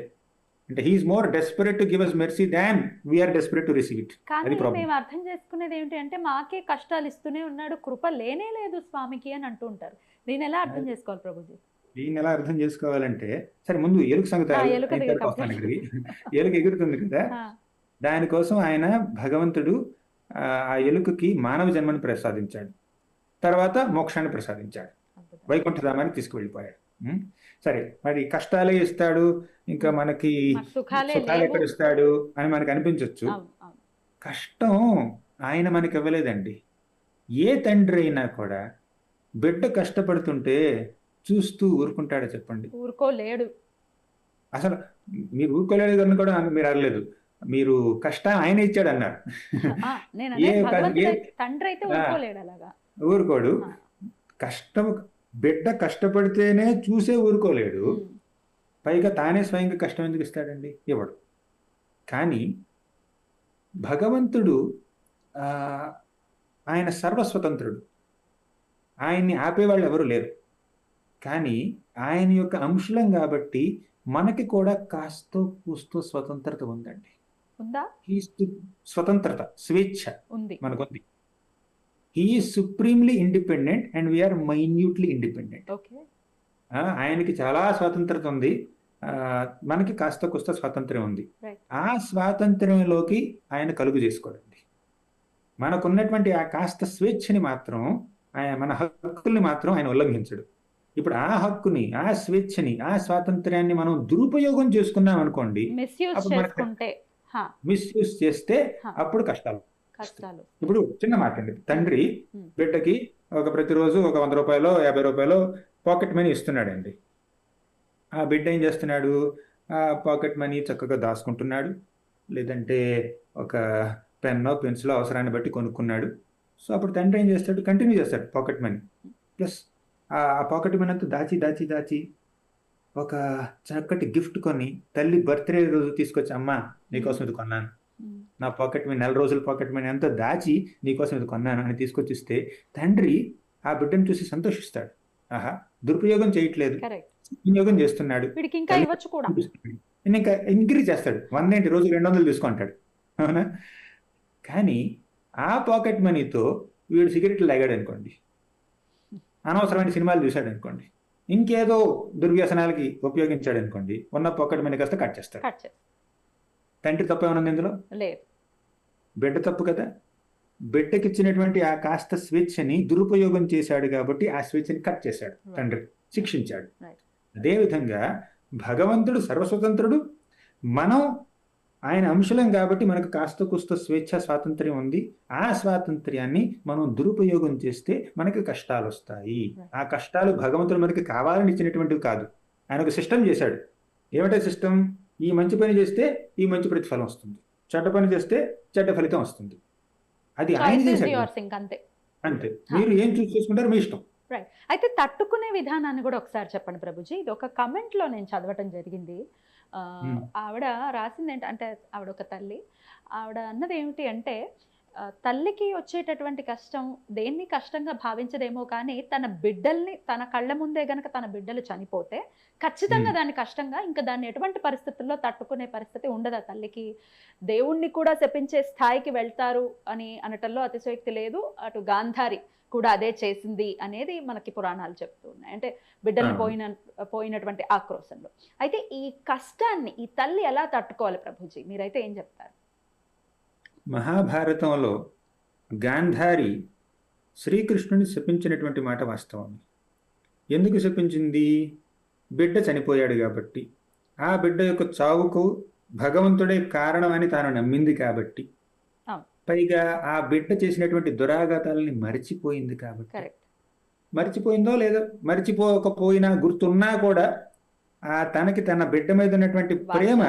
అంటే he is more desperate to give us mercy than we are desperate to receive it. కానీ మేము అర్థం చేసుకునేది ఏంటి అంటే మాకే కష్టాలు ఇస్తూనే ఉన్నాడు, కృప లేనే లేదు స్వామికి అని అంటూ ఉంటారు. దీన్ని ఎలా అర్థం చేసుకోవాలి ప్రభుజీ? దీన్ని ఎలా అర్థం చేసుకోవాలంటే, సరే ముందు ఎలుక సంగతి ఎలుక ఎగురుతుంది కదా, దానికోసం ఆయన భగవంతుడు ఆ ఎలుకకి మానవ జన్మను ప్రసాదించాడు, తర్వాత మోక్షాన్ని ప్రసాదించాడు, వైకుంఠధామాన్ని తీసుకువెళ్ళిపోయాడు. సరే, మరి కష్టాలే ఇస్తాడు, ఇంకా మనకి సుఖాలు ఎక్కడ ఇస్తాడు అని మనకు అనిపించవచ్చు. కష్టం ఆయన మనకి ఇవ్వలేదండి. ఏ తండ్రి అయినా కూడా బిడ్డ కష్టపడుతుంటే చూస్తూ ఊరుకుంటాడా చెప్పండి? ఊరుకోలేడు. అసలు మీరు ఊరుకోలేడు అని కూడా మీరు అనలేదు, మీరు కష్టం ఆయన ఇచ్చాడు అన్నారు. ఊరుకోడు. కష్టం బిడ్డ కష్టపడితేనే చూసే ఊరుకోలేడు, పైగా తానే స్వయంగా కష్టం ఎందుకు ఇస్తాడండి? ఇవ్వడు. కానీ భగవంతుడు ఆయన సర్వస్వతంత్రుడు, ఆయన్ని ఆపేవాళ్ళు ఎవరు లేరు. కానీ ఆయన యొక్క అంశలం కాబట్టి మనకి కూడా కాస్తో కూస్తో స్వతంత్రత ఉందండి. స్వతంత్రత, స్వేచ్ఛ మనకుంది. He is supremely independent and we are minutely independent. ఆయనకి చాలా స్వతంత్రత ఉంది, మనకి కాస్త కుస్త స్వాతంత్ర్యం ఉంది. Right. ఆ స్వాతంత్ర్యంలోకి ఆయన కలుగు చేసుకోడండి. మనకున్నటువంటి ఆ కాస్త స్వేచ్ఛని మాత్రం మన హక్కుల్ని మాత్రం ఆయన ఉల్లంఘించడు. ఇప్పుడు ఆ హక్కుని, ఆ స్వేచ్ఛని, ఆ స్వాతంత్ర్యాన్ని మనం దురుపయోగం చేసుకున్నాం అనుకోండి, మిస్యూజ్ అప్పుడు మనకి చేసుకుంటే మిస్యూజ్ చేస్తే హా. అప్పుడు కష్టాలు. కష్టాలు. ఇప్పుడు చిన్న మాట అండి, తండ్రి Hmm. బిడ్డకి ప్రతిరోజు ఒక 100 రూపాయలు 50 రూపాయలు పాకెట్ మనీ ఇస్తున్నాడండి. ఆ బిడ్డ ఏం చేస్తున్నాడు? ఆ పాకెట్ మనీ చక్కగా దాచుకుంటున్నాడు, లేదంటే ఒక పెన్నో పెన్సిలో అవసరాన్ని బట్టి కొనుక్కున్నాడు. సో అప్పుడు తండ్రి ఏం చేస్తాడు? కంటిన్యూ చేస్తాడు పాకెట్ మనీ. ప్లస్ ఆ పాకెట్ మనీ అంతా దాచి దాచి దాచి ఒక చక్కటి గిఫ్ట్ కొని తల్లి బర్త్డే రోజు తీసుకొచ్చి, అమ్మా నీకోసం ఇది కొన్నాను, Hmm. నా పాకెట్ మనీ, 4 రోజుల పాకెట్ మనీ అంతా దాచి నీకోసం ఇది కొన్నాను అని తీసుకొచ్చిస్తే తండ్రి ఆ బిడ్డను చూసి సంతోషిస్తాడు. ఆహా, దురుపయోగం చేయట్లేదు, Correct. వినియోగం చేస్తున్నాడు, వీడికి ఇంకా ఇవ్వచ్చు కూడా. ఇంకా ఇంక్రీజ్ చేస్తాడు. 100 రోజు 200 తీసుకుంటాడు. అవునా? కానీ ఆ పాకెట్ మనీతో వీడు సిగరెట్లు తాగాడు అనుకోండి, అనవసరమైన సినిమాలు చూశాడు అనుకోండి, ఇంకేదో దుర్వ్యసనాలకి ఉపయోగించాడు అనుకోండి, ఉన్న పాకెట్ మనీ కాస్త కట్ చేస్తాడు. కట్ చేసి తండ్రి తప్పు ఏమన్నా ఇందులో? లేదు. బిడ్డ తప్పు కదా. బిడ్డకి ఇచ్చినటువంటి ఆ కాస్త స్వేచ్ఛని దురుపయోగం చేశాడు కాబట్టి ఆ స్వేచ్ఛని కట్ చేశాడు తండ్రి, శిక్షించాడు. Right. అదేవిధంగా భగవంతుడు సర్వస్వతంత్రుడు, మనం ఆయన అంశలం కాబట్టి మనకు కాస్త కుస్త స్వేచ్ఛ స్వాతంత్ర్యం ఉంది. ఆ స్వాతంత్ర్యాన్ని మనం దురుపయోగం చేస్తే మనకి కష్టాలు వస్తాయి. ఆ కష్టాలు భగవంతుడు మనకి కావాలని ఇచ్చినటువంటివి కాదు. ఆయన ఒక సిస్టమ్ చేశాడు. ఏమిటో సిస్టమ్? ఈ మంచి పని చేస్తే ఈ మంచి ప్రతిఫలం వస్తుంది, చెడ్డ పని చేస్తే చెడ్డ ఫలితం వస్తుంది. అది ఆయన Choice is చేశాడు. yours, ఇంకంతే. అంతే, మీరు ఏం చూస్ చేసుకుంటారో మీ ఇష్టం. రైట్. అయితే తట్టుకునే విధానాన్ని కూడా ఒకసారి చెప్పండి ప్రభుజీ. ఇది ఒక కమెంట్ లో నేను చదవటం జరిగింది. ఆవిడ రాసింది అంటే ఆవిడ ఒక తల్లి, ఆవిడ అన్నది ఏమిటి అంటే, తల్లికి వచ్చేటటువంటి కష్టం దేన్ని కష్టంగా భావించదేమో కానీ తన బిడ్డల్ని తన కళ్ళ ముందే గనక తన బిడ్డలు చనిపోతే ఖచ్చితంగా దాన్ని కష్టంగా, ఇంకా దాన్ని ఎటువంటి పరిస్థితుల్లో తట్టుకునే పరిస్థితి ఉండదు ఆ తల్లికి. దేవుణ్ణి కూడా శపించే స్థాయికి వెళ్తారు అని అనటంలో అతిశయోక్తి లేదు. అటు గాంధారి కూడా అదే చేసింది అనేది మనకి పురాణాలు చెప్తూ ఉన్నాయి. అంటే బిడ్డల్ని పోయినటువంటి ఆక్రోశంలో. అయితే ఈ కష్టాన్ని ఈ తల్లి ఎలా తట్టుకోవాలి ప్రభుజీ? మీరైతే ఏం చెప్తారు? మహాభారతంలో గాంధారి శ్రీకృష్ణుని శపించినటువంటి మాట వాస్తవం. ఎందుకు శపించింది? బిడ్డ చనిపోయాడు కాబట్టి, ఆ బిడ్డ యొక్క చావుకు భగవంతుడే కారణం అని తాను నమ్మింది కాబట్టి, పైగా ఆ బిడ్డ చేసినటువంటి దురాఘాతాలని మరిచిపోయింది కాబట్టి, మర్చిపోయిందో లేదో, మర్చిపోకపోయినా గుర్తున్నా కూడా తనకి తన బిడ్డ మీద ఉన్నటువంటి ప్రేమ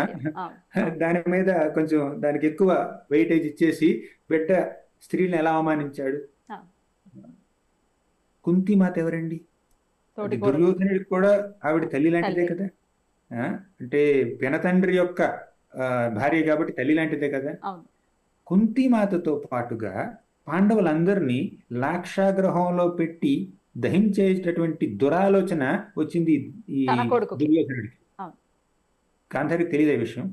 దాని మీద కొంచెం దానికి ఎక్కువ వెయిటేజ్ ఇచ్చేసి బిడ్డ స్త్రీని ఎలా అవమానించాడు. కుంతి మాత ఎవరండి? దుర్యోధనుడికి కూడా ఆవిడ తల్లి లాంటిదే కదా. అంటే పినతండ్రి యొక్క భార్య కాబట్టి తల్లి లాంటిదే కదా. కుంతి మాతతో పాటుగా పాండవులందరినీ లాక్షాగ్రహంలో పెట్టి దహించేటటువంటి దురాలోచన వచ్చింది ఈ దుర్యోధనుడికి. గాంధారికి తెలియదే విషయం.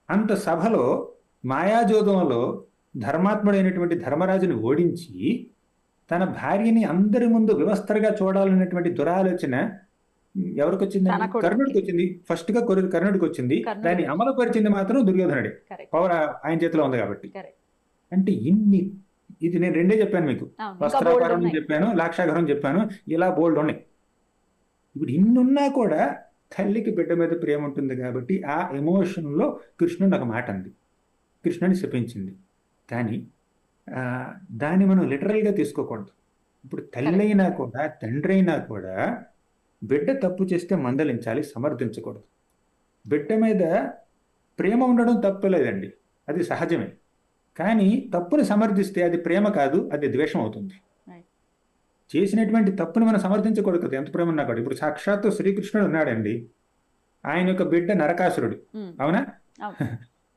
అంత సభలో మాయాజోదంలో ధర్మాత్ముడైనటువంటి ధర్మరాజుని ఓడించి తన భార్యని అందరి ముందు వ్యవస్థగా చూడాలన్నటువంటి దురాలోచన ఎవరికి వచ్చింది? కర్ణుడికి వచ్చింది. ఫస్ట్ గా కర్ణుడికి వచ్చింది. దాన్ని అమలుపరిచింది మాత్రం దుర్యోధనుడే. పవర్ ఆయన చేతిలో ఉంది కాబట్టి. అంటే ఇది నేను రెండే చెప్పాను మీకు. వస్త్రాపహరం చెప్పాను, లాక్షాగరం చెప్పాను, ఇలా బోల్డ్ ఉన్నాయి. ఇప్పుడు ఇన్నున్నా కూడా తల్లికి బిడ్డ మీద ప్రేమ ఉంటుంది కాబట్టి ఆ ఎమోషన్లో కృష్ణుడు ఒక మాట అంది, కృష్ణుని శపించింది. కానీ దాన్ని మనం లిటరల్గా తీసుకోకూడదు. ఇప్పుడు తల్లి అయినా కూడా తండ్రి అయినా కూడా బిడ్డ తప్పు చేస్తే మందలించాలి, సమర్థించకూడదు. బిడ్డ మీద ప్రేమ ఉండడం తప్పులేదండి, అది సహజమే. కానీ తప్పుని సమర్థిస్తే అది ప్రేమ కాదు, అది ద్వేషం అవుతుంది. చేసినటువంటి తప్పుని మనం సమర్థించకూడదు కదా, ఎంత ప్రేమ ఉన్నా కూడా. ఇప్పుడు సాక్షాత్తు శ్రీకృష్ణుడు ఉన్నాడండి, ఆయన యొక్క బిడ్డ నరకాసురుడు, అవునా?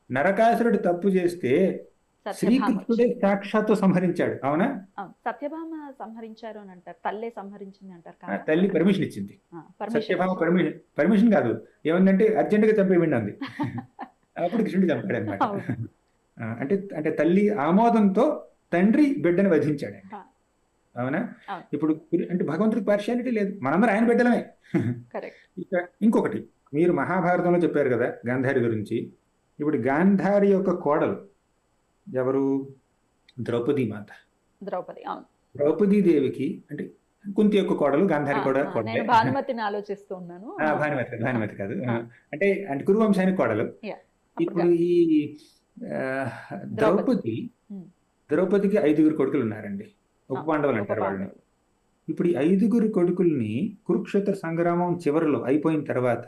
నరకాసురుడు తప్పు చేస్తే శ్రీకృష్ణుడే సాక్షాత్తు సంహరించాడు, అవునా? సత్యభామ సంహరించారు అని అంటారు, తల్లే సంహరించింది అంటారు. తల్లి పర్మిషన్ ఇచ్చింది. సత్యభామ పర్మిషన్ కాదు, ఏమందంటే అర్జెంటుగా చంపేయండి అంది. అప్పుడు కృష్ణుడు చంపాడు అనమాట. అంటే తల్లి ఆమోదంతో తండ్రి బిడ్డను వధించాడండి, అవునా? ఇప్పుడు అంటే భగవంతుడికి పార్షియాలిటీ లేదు, మనందరూ ఆయన బిడ్డలమే. ఇక ఇంకొకటి, మీరు మహాభారతంలో చెప్పారు కదా గాంధారి గురించి. ఇప్పుడు గాంధారి యొక్క కోడలు ఎవరు? ద్రౌపది మాత. ద్రౌపది, అవును. ద్రౌపదీ దేవికి అంటే కుంతి యొక్క కోడలు, గాంధారి కూడా కోడలే. నేను భానుమతిని ఆలోచిస్తూ ఉన్నాను. భానుమతి కాదు. అంటే అంటే కురువంశానికి కోడలు. ఇప్పుడు ఈ ద్రౌపది ద్రౌపదికి 5 కొడుకులు ఉన్నారండి. ఉప పాండవులు అంటారు వాళ్ళని. ఇప్పుడు ఈ 5 కొడుకుల్ని కురుక్షేత్ర సంగ్రామం చివరిలో అయిపోయిన తర్వాత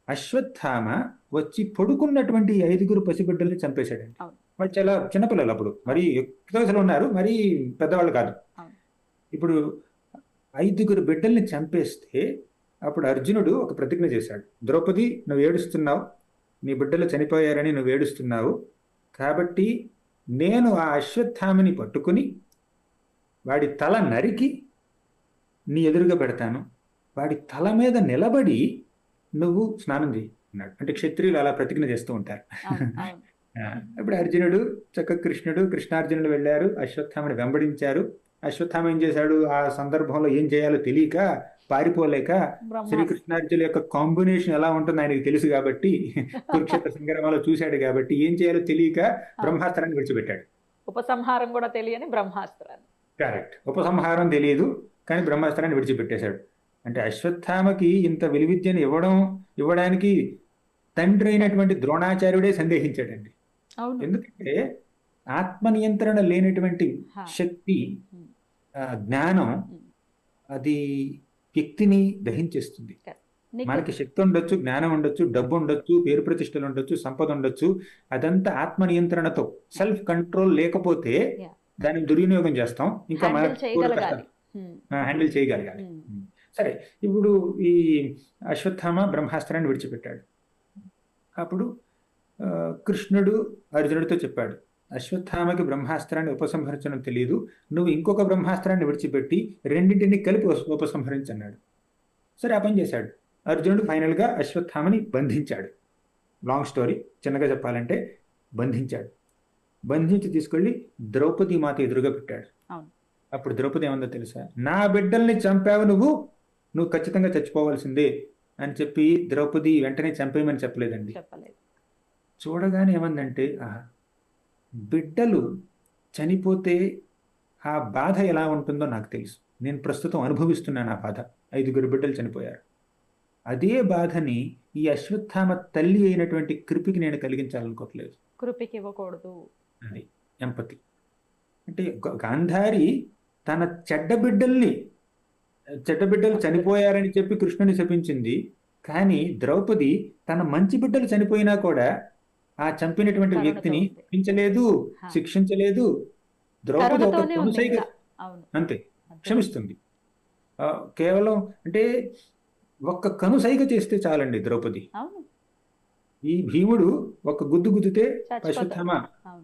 అశ్వత్థామ వచ్చి పడుకున్నటువంటి 5 పసిబిడ్డల్ని చంపేశాడండి. వాళ్ళు చాలా చిన్నపిల్లలు అప్పుడు, మరి ఎక్కువ ఉన్నారు, మరి పెద్దవాళ్ళు కాదు. ఇప్పుడు 5 బిడ్డల్ని చంపేస్తే అప్పుడు అర్జునుడు ఒక ప్రతిజ్ఞ చేశాడు. ద్రౌపది, నువ్వు ఏడుస్తున్నావు, నీ బిడ్డలు చనిపోయారని నువ్వు ఏడుస్తున్నావు, కాబట్టి నేను ఆ అశ్వత్థామని పట్టుకుని వాడి తల నరికి నీ ఎదురుగా పెడతాను, వాడి తల మీద నిలబడి నువ్వు స్నానం చేయి అన్నాడు. అంటే క్షత్రియులు అలా ప్రతిజ్ఞ చేస్తూ ఉంటారు. ఇప్పుడు అర్జునుడు కృష్ణుడు కృష్ణార్జునుడు వెళ్ళారు, అశ్వత్థామని వెంబడించారు. అశ్వత్థామ ఏం చేశాడు? ఆ సందర్భంలో ఏం చేయాలో తెలియక, పారిపోలేక, శ్రీకృష్ణార్జునుల యొక్క కాంబినేషన్ ఎలా ఉంటుందో ఆయనకి తెలుసు కాబట్టి, కురుక్షేత్ర సంగ్రామంలో చూశాడు కాబట్టి ఏం చేయాలో తెలియక బ్రహ్మాస్త్రాన్ని విడిచిపెట్టాడు. ఉపసంహారం కూడా తెలియని బ్రహ్మాస్త్రాన్ని. కరెక్ట్. ఉపసంహారం తెలియదు కానీ బ్రహ్మాస్త్రాన్ని విడిచిపెట్టేశాడు. అంటే అశ్వత్థామకి ఇంత విలువిద్యను ఇవ్వడానికి తండ్రి అయినటువంటి ద్రోణాచార్యుడే సందేహించాడండి. ఎందుకంటే ఆత్మ నియంత్రణ లేనటువంటి శక్తి, జ్ఞానం, అది వ్యక్తిని దహించేస్తుంది. మనకి శక్తి ఉండొచ్చు, జ్ఞానం ఉండొచ్చు, డబ్బు ఉండొచ్చు, పేరు ప్రతిష్టలు ఉండొచ్చు, సంపద ఉండొచ్చు, అదంతా ఆత్మ నియంత్రణతో, సెల్ఫ్ కంట్రోల్ లేకపోతే దాన్ని దుర్వినియోగం చేస్తాం. ఇంకా హ్యాండిల్ చేయగలగాలి. సరే, ఇప్పుడు ఈ అశ్వత్థామ బ్రహ్మాస్త్రాన్ని విడిచిపెట్టాడు. అప్పుడు కృష్ణుడు అర్జునుడితో చెప్పాడు, అశ్వత్థామకి బ్రహ్మాస్త్రాన్ని ఉపసంహరించడం తెలియదు, నువ్వు ఇంకొక బ్రహ్మాస్త్రాన్ని విడిచిపెట్టి రెండింటిని కలిపి ఉపసంహరించన్నాడు. సరే, ఆ పని చేశాడు. అర్జునుడు ఫైనల్గా అశ్వత్థామని బంధించాడు. లాంగ్ స్టోరీ చిన్నగా చెప్పాలంటే బంధించాడు. బంధించి తీసుకెళ్ళి ద్రౌపది మాత ఎదురుగా పెట్టాడు. అప్పుడు ద్రౌపది ఏమందో తెలుసా? నా బిడ్డల్ని చంపావు, నువ్వు ఖచ్చితంగా చచ్చిపోవాల్సిందే అని చెప్పి ద్రౌపది వెంటనే చంపేయమని చెప్పలేదండి. చూడగానే ఏమందంటే, బిడ్డలు చనిపోతే ఆ బాధ ఎలా ఉంటుందో నాకు తెలుసు, నేను ప్రస్తుతం అనుభవిస్తున్నాను ఆ బాధ. 5 బిడ్డలు చనిపోయారు. అదే బాధని ఈ అశ్వత్థామ తల్లి అయినటువంటి కృపికి నేను కలిగించాలనుకోవట్లేదు. కృపికి ఇవ్వకూడదు. అది ఎంపతి. అంటే గాంధారి తన చెడ్డ బిడ్డలు చనిపోయారని చెప్పి కృష్ణుని శపించింది. కానీ ద్రౌపది తన మంచి బిడ్డలు చనిపోయినా కూడా ఆ చంపినటువంటి వ్యక్తిని శిక్షించలేదు. ద్రౌపది ఒక కనుసైగ అంతే క్షమిస్తుంది. కేవలం అంటే ఒక్క కనుసైగ చేస్తే చాలండి ద్రౌపది. ఈ భీముడు ఒక గుద్దితే అశ్వత్థామ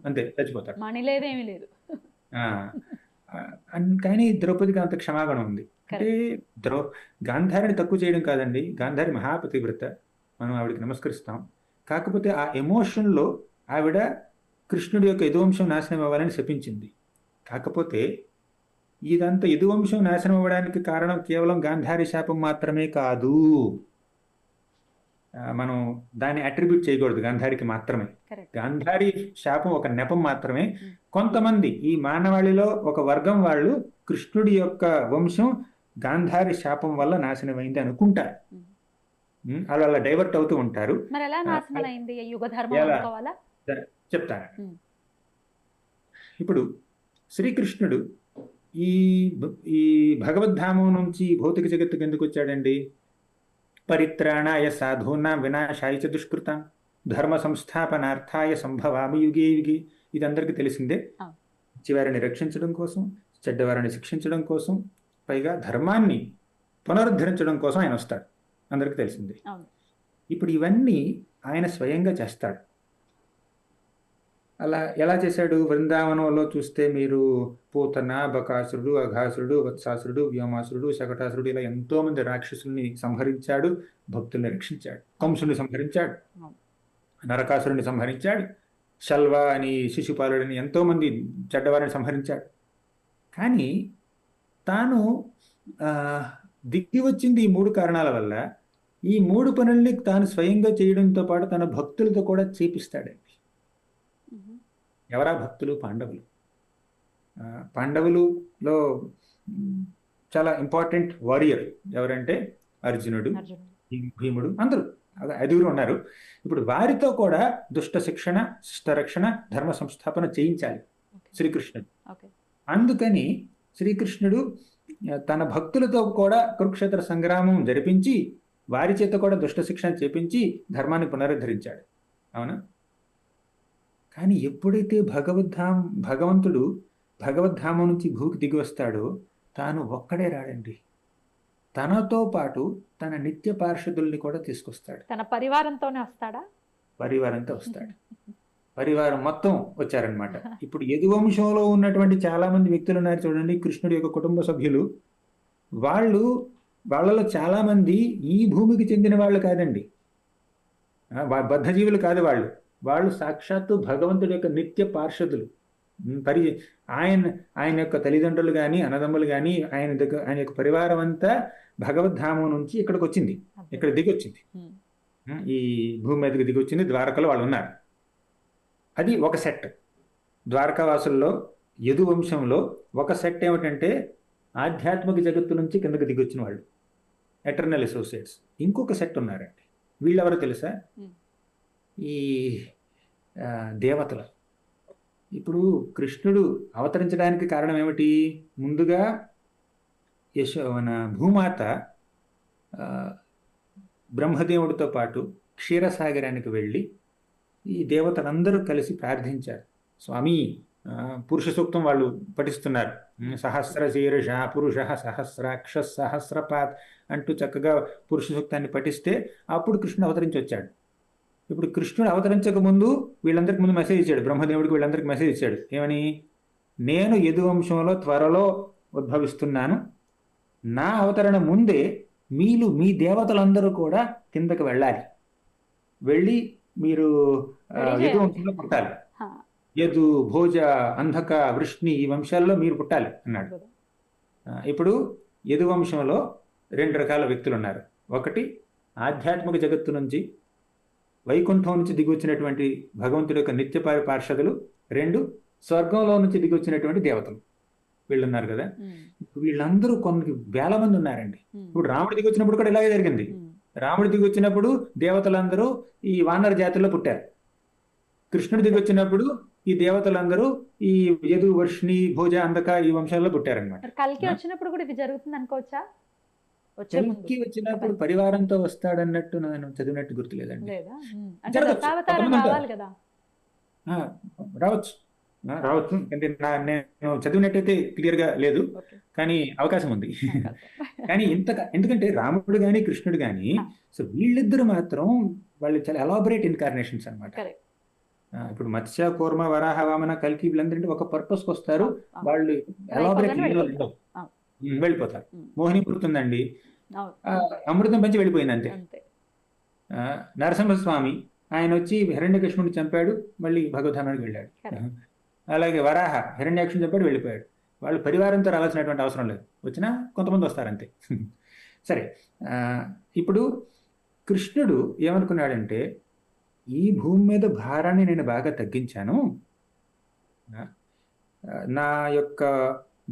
అంతే చచ్చిపోతాడు. కానీ ద్రౌపదికి అంత క్షమాగుణం ఉంది. అంటే గాంధారిని తక్కువ చేయడం కాదండి, గాంధారి మహాపతివ్రత, మనం ఆవిడకి నమస్కరిస్తాం. కాకపోతే ఆ ఎమోషన్లో ఆవిడ కృష్ణుడి యొక్క యదువంశం నాశనం అవ్వాలని శపించింది. కాకపోతే ఇదంతా యదువంశం నాశనం అవ్వడానికి కారణం కేవలం గాంధారి శాపం మాత్రమే కాదు. మనం దాన్ని అట్రిబ్యూట్ చేయకూడదు గాంధారికి మాత్రమే. గాంధారి శాపం ఒక నెపం మాత్రమే. కొంతమంది ఈ మానవాళిలో ఒక వర్గం వాళ్ళు కృష్ణుడి యొక్క వంశం గాంధారి శాపం వల్ల నాశనమైంది అనుకుంటారు. అలా డైవర్ట్ అవుతూ ఉంటారు. చెప్తాను. ఇప్పుడు శ్రీకృష్ణుడు ఈ భగవద్ధామం నుంచి భౌతిక జగత్తుకు ఎందుకు వచ్చాడండి? పరిత్రాణాయ సాధూనాం వినాశాయ చ దుష్కృతాం ధర్మ సంస్థాపనార్థాయ సంభవామి యుగే యుగే. ఇది అందరికీ తెలిసిందే. చివరిని రక్షించడం కోసం, చెడ్డవారిని శిక్షించడం కోసం, పైగా ధర్మాన్ని పునరుద్ధరించడం కోసం ఆయన వస్తాడు, అందరికీ తెలిసిందే. ఇప్పుడు ఇవన్నీ ఆయన స్వయంగా చేస్తాడు. అలా ఎలా చేశాడు? వృందావనంలో చూస్తే మీరు పూతన, బకాసురుడు, అఘాసురుడు, వత్సాసురుడు, వ్యోమాసురుడు, శకటాసురుడు, ఇలా ఎంతో మంది రాక్షసుల్ని సంహరించాడు, భక్తుల్ని రక్షించాడు. కంసుని సంహరించాడు, నరకాసురుని సంహరించాడు, శల్వ అని, శిశుపాలుడని ఎంతో మంది చెడ్డవారిని సంహరించాడు. కానీ తాను దిగి వచ్చింది ఈ 3 కారణాల వల్ల. ఈ 3 పనుల్ని తాను స్వయంగా చేయడంతో పాటు తన భక్తులతో కూడా చేపిస్తాడండి. ఎవరా భక్తులు? పాండవులు. పాండవులులో చాలా ఇంపార్టెంట్ వారియర్ ఎవరంటే అర్జునుడు, భీముడు, అందరూ 5 ఉన్నారు. ఇప్పుడు వారితో కూడా దుష్ట శిక్షణ, శిష్టరక్షణ, ధర్మ సంస్థాపన చేయించాలి శ్రీకృష్ణుడు. అందుకని శ్రీకృష్ణుడు తన భక్తులతో కూడా కురుక్షేత్ర సంగ్రామం జరిపించి వారి చేత కూడా దుష్ట శిక్షణ చేపించి ధర్మాన్ని పునరుద్ధరించాడు. అవునా? కానీ ఎప్పుడైతే భగవంతుడు భగవద్ధామం నుంచి భూకి దిగి వస్తాడో తాను ఒక్కడే రాడండి. తనతో పాటు తన నిత్య పార్షదుల్ని కూడా తీసుకొస్తాడు. తన పరివారంతోనే వస్తాడా? పరివారంతో వస్తాడు. పరివారం మొత్తం వచ్చారనమాట. ఇప్పుడు యదువంశంలో ఉన్నటువంటి చాలా మంది వ్యక్తులు ఉన్నారు చూడండి, కృష్ణుడి యొక్క కుటుంబ సభ్యులు. వాళ్ళలో చాలా మంది ఈ భూమికి చెందిన వాళ్ళు కాదండి, బద్ధజీవులు కాదు. వాళ్ళు సాక్షాత్తు భగవంతుడి యొక్క నిత్య పార్షదులు. ఆయన యొక్క తల్లిదండ్రులు కానీ అన్నదమ్ములు కానీ ఆయన యొక్క పరివారం అంతా భగవద్ధామం నుంచి ఇక్కడికి వచ్చింది, ఇక్కడ దిగొచ్చింది, ఈ భూమి మీదకి దిగొచ్చింది. ద్వారకలో వాళ్ళు ఉన్నారు. అది ఒక సెట్. ద్వారకావాసుల్లో యదు వంశంలో ఒక సెట్ ఏమిటంటే ఆధ్యాత్మిక జగత్తు నుంచి కిందకి దిగొచ్చిన వాళ్ళు, ఎటర్నల్ అసోసియేట్స్. ఇంకొక సెట్ ఉన్నారండి. వీళ్ళెవరో తెలుసా? ఈ దేవతలు. ఇప్పుడు కృష్ణుడు అవతరించడానికి కారణం ఏమిటి? ముందుగా మన భూమాత బ్రహ్మదేవుడితో పాటు క్షీరసాగరానికి వెళ్ళి ఈ దేవతలందరూ కలిసి ప్రార్థించారు. స్వామి, పురుష సూక్తం వాళ్ళు పఠిస్తున్నారు. సహస్ర శీర్ష పురుష సహస్రాక్ష సహస్రపాత్ అంటూ చక్కగా పురుష సూక్తాన్ని పఠిస్తే అప్పుడు కృష్ణుడు అవతరించి వచ్చాడు. ఇప్పుడు కృష్ణుడు అవతరించక ముందు వీళ్ళందరికీ ముందు మెసేజ్ ఇచ్చాడు. బ్రహ్మదేవుడికి వీళ్ళందరికీ మెసేజ్ ఇచ్చాడు. ఏమని? నేను యదువంశంలో త్వరలో ఉద్భవిస్తున్నాను. నా అవతరణ ముందే మీ దేవతలందరూ కూడా కిందకి వెళ్ళాలి. వెళ్ళి మీరు యదువంశంలో పుట్టాలి. యదు, భోజ, అంధక, వృష్ణి ఈ వంశాల్లో మీరు పుట్టాలి అన్నాడు. ఇప్పుడు యదువంశంలో 2 రకాల వ్యక్తులు ఉన్నారు. ఒకటి ఆధ్యాత్మిక జగత్తు నుంచి వైకుంఠం నుంచి దిగి వచ్చినటువంటి భగవంతుడి యొక్క నిత్య పార్షదులు. 2 స్వర్గంలో నుంచి దిగి వచ్చినటువంటి దేవతలు. వీళ్ళున్నారు కదా. వీళ్ళందరూ కొన్ని వేల మంది ఉన్నారండి. ఇప్పుడు రాముడు దిగి వచ్చినప్పుడు కూడా ఇలాగే జరిగింది. రాముడు దిగి వచ్చినప్పుడు దేవతలందరూ ఈ వానర జాతుల్లో పుట్టారు. కృష్ణుడు దిగి వచ్చినప్పుడు ఈ దేవతలందరూ ఈ యదు, వర్షిణి, భోజ, అంధక ఈ వంశాల్లో పుట్టారనమాట. కల్కి వచ్చినప్పుడు కూడా ఇది జరుగుతుంది అనుకోవచ్చా? కల్కి వచ్చినప్పుడు పరివారంతో వస్తాడన్నట్టు నేను చదివినట్టు గుర్తులేదండి. రావచ్చు అంటే నేను చదివినట్టయితే క్లియర్ గా లేదు, కానీ అవకాశం ఉంది. కానీ ఎందుకంటే రాముడు గాని కృష్ణుడు గాని సో వీళ్ళిద్దరు మాత్రం వాళ్ళు చాలా ఎలాబరేట్ ఇన్కార్నేషన్స్ అనమాట. ఇప్పుడు మత్స్య, కూర్మ, వరాహ, వామన, కల్కి వీళ్ళందరంటే ఒక పర్పస్ కి వస్తారు. వాళ్ళు ఎలాబరేట్ వెళ్ళిపోతారు. మోహిని పుడుతుందండి, అమృతం పంచి వెళ్ళిపోయింది అంతే. నరసింహస్వామి ఆయన వచ్చి హిరణ్యకృష్ణుడిని చంపాడు, మళ్ళీ భగవద్ధామానికి వెళ్ళాడు. అలాగే వరాహ హిరణ్యాక్షుని చంపాడు, వెళ్ళిపోయాడు. వాళ్ళు పరివారంతో రావాల్సినటువంటి అవసరం లేదు, వచ్చినా కొంతమంది వస్తారంతే. సరే, ఇప్పుడు కృష్ణుడు ఏమనుకున్నాడంటే ఈ భూమి మీద భారాన్ని నేను బాగా తగ్గించాను, నా యొక్క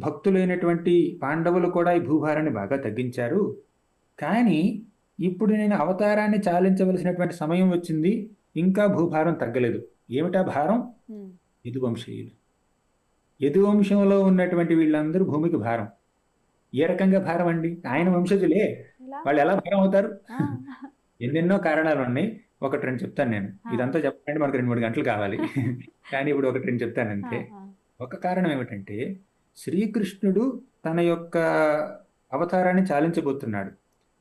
భక్తులైనటువంటి పాండవులు కూడా ఈ భూభారాన్ని బాగా తగ్గించారు, కానీ ఇప్పుడు నేను అవతారాన్ని చాలించవలసినటువంటి సమయం వచ్చింది, ఇంకా భూభారం తగ్గలేదు. ఏమిటా భారం? యదువంశీయులు. యదువంశంలో ఉన్నటువంటి వీళ్ళందరూ భూమికి భారం. ఏ రకంగా భారం అండి? ఆయన వంశజులే, వాళ్ళు ఎలా భారం అవుతారు? ఎన్నెన్నో కారణాలు ఉన్నాయి. 1-2 చెప్తాను నేను. ఇదంతా చెప్పండి మనకు 2-3 గంటలు కావాలి, కానీ ఇప్పుడు 1-2 చెప్తాను అంతే. ఒక కారణం ఏమిటంటే శ్రీకృష్ణుడు తన యొక్క అవతారాన్ని చాలించబోతున్నాడు.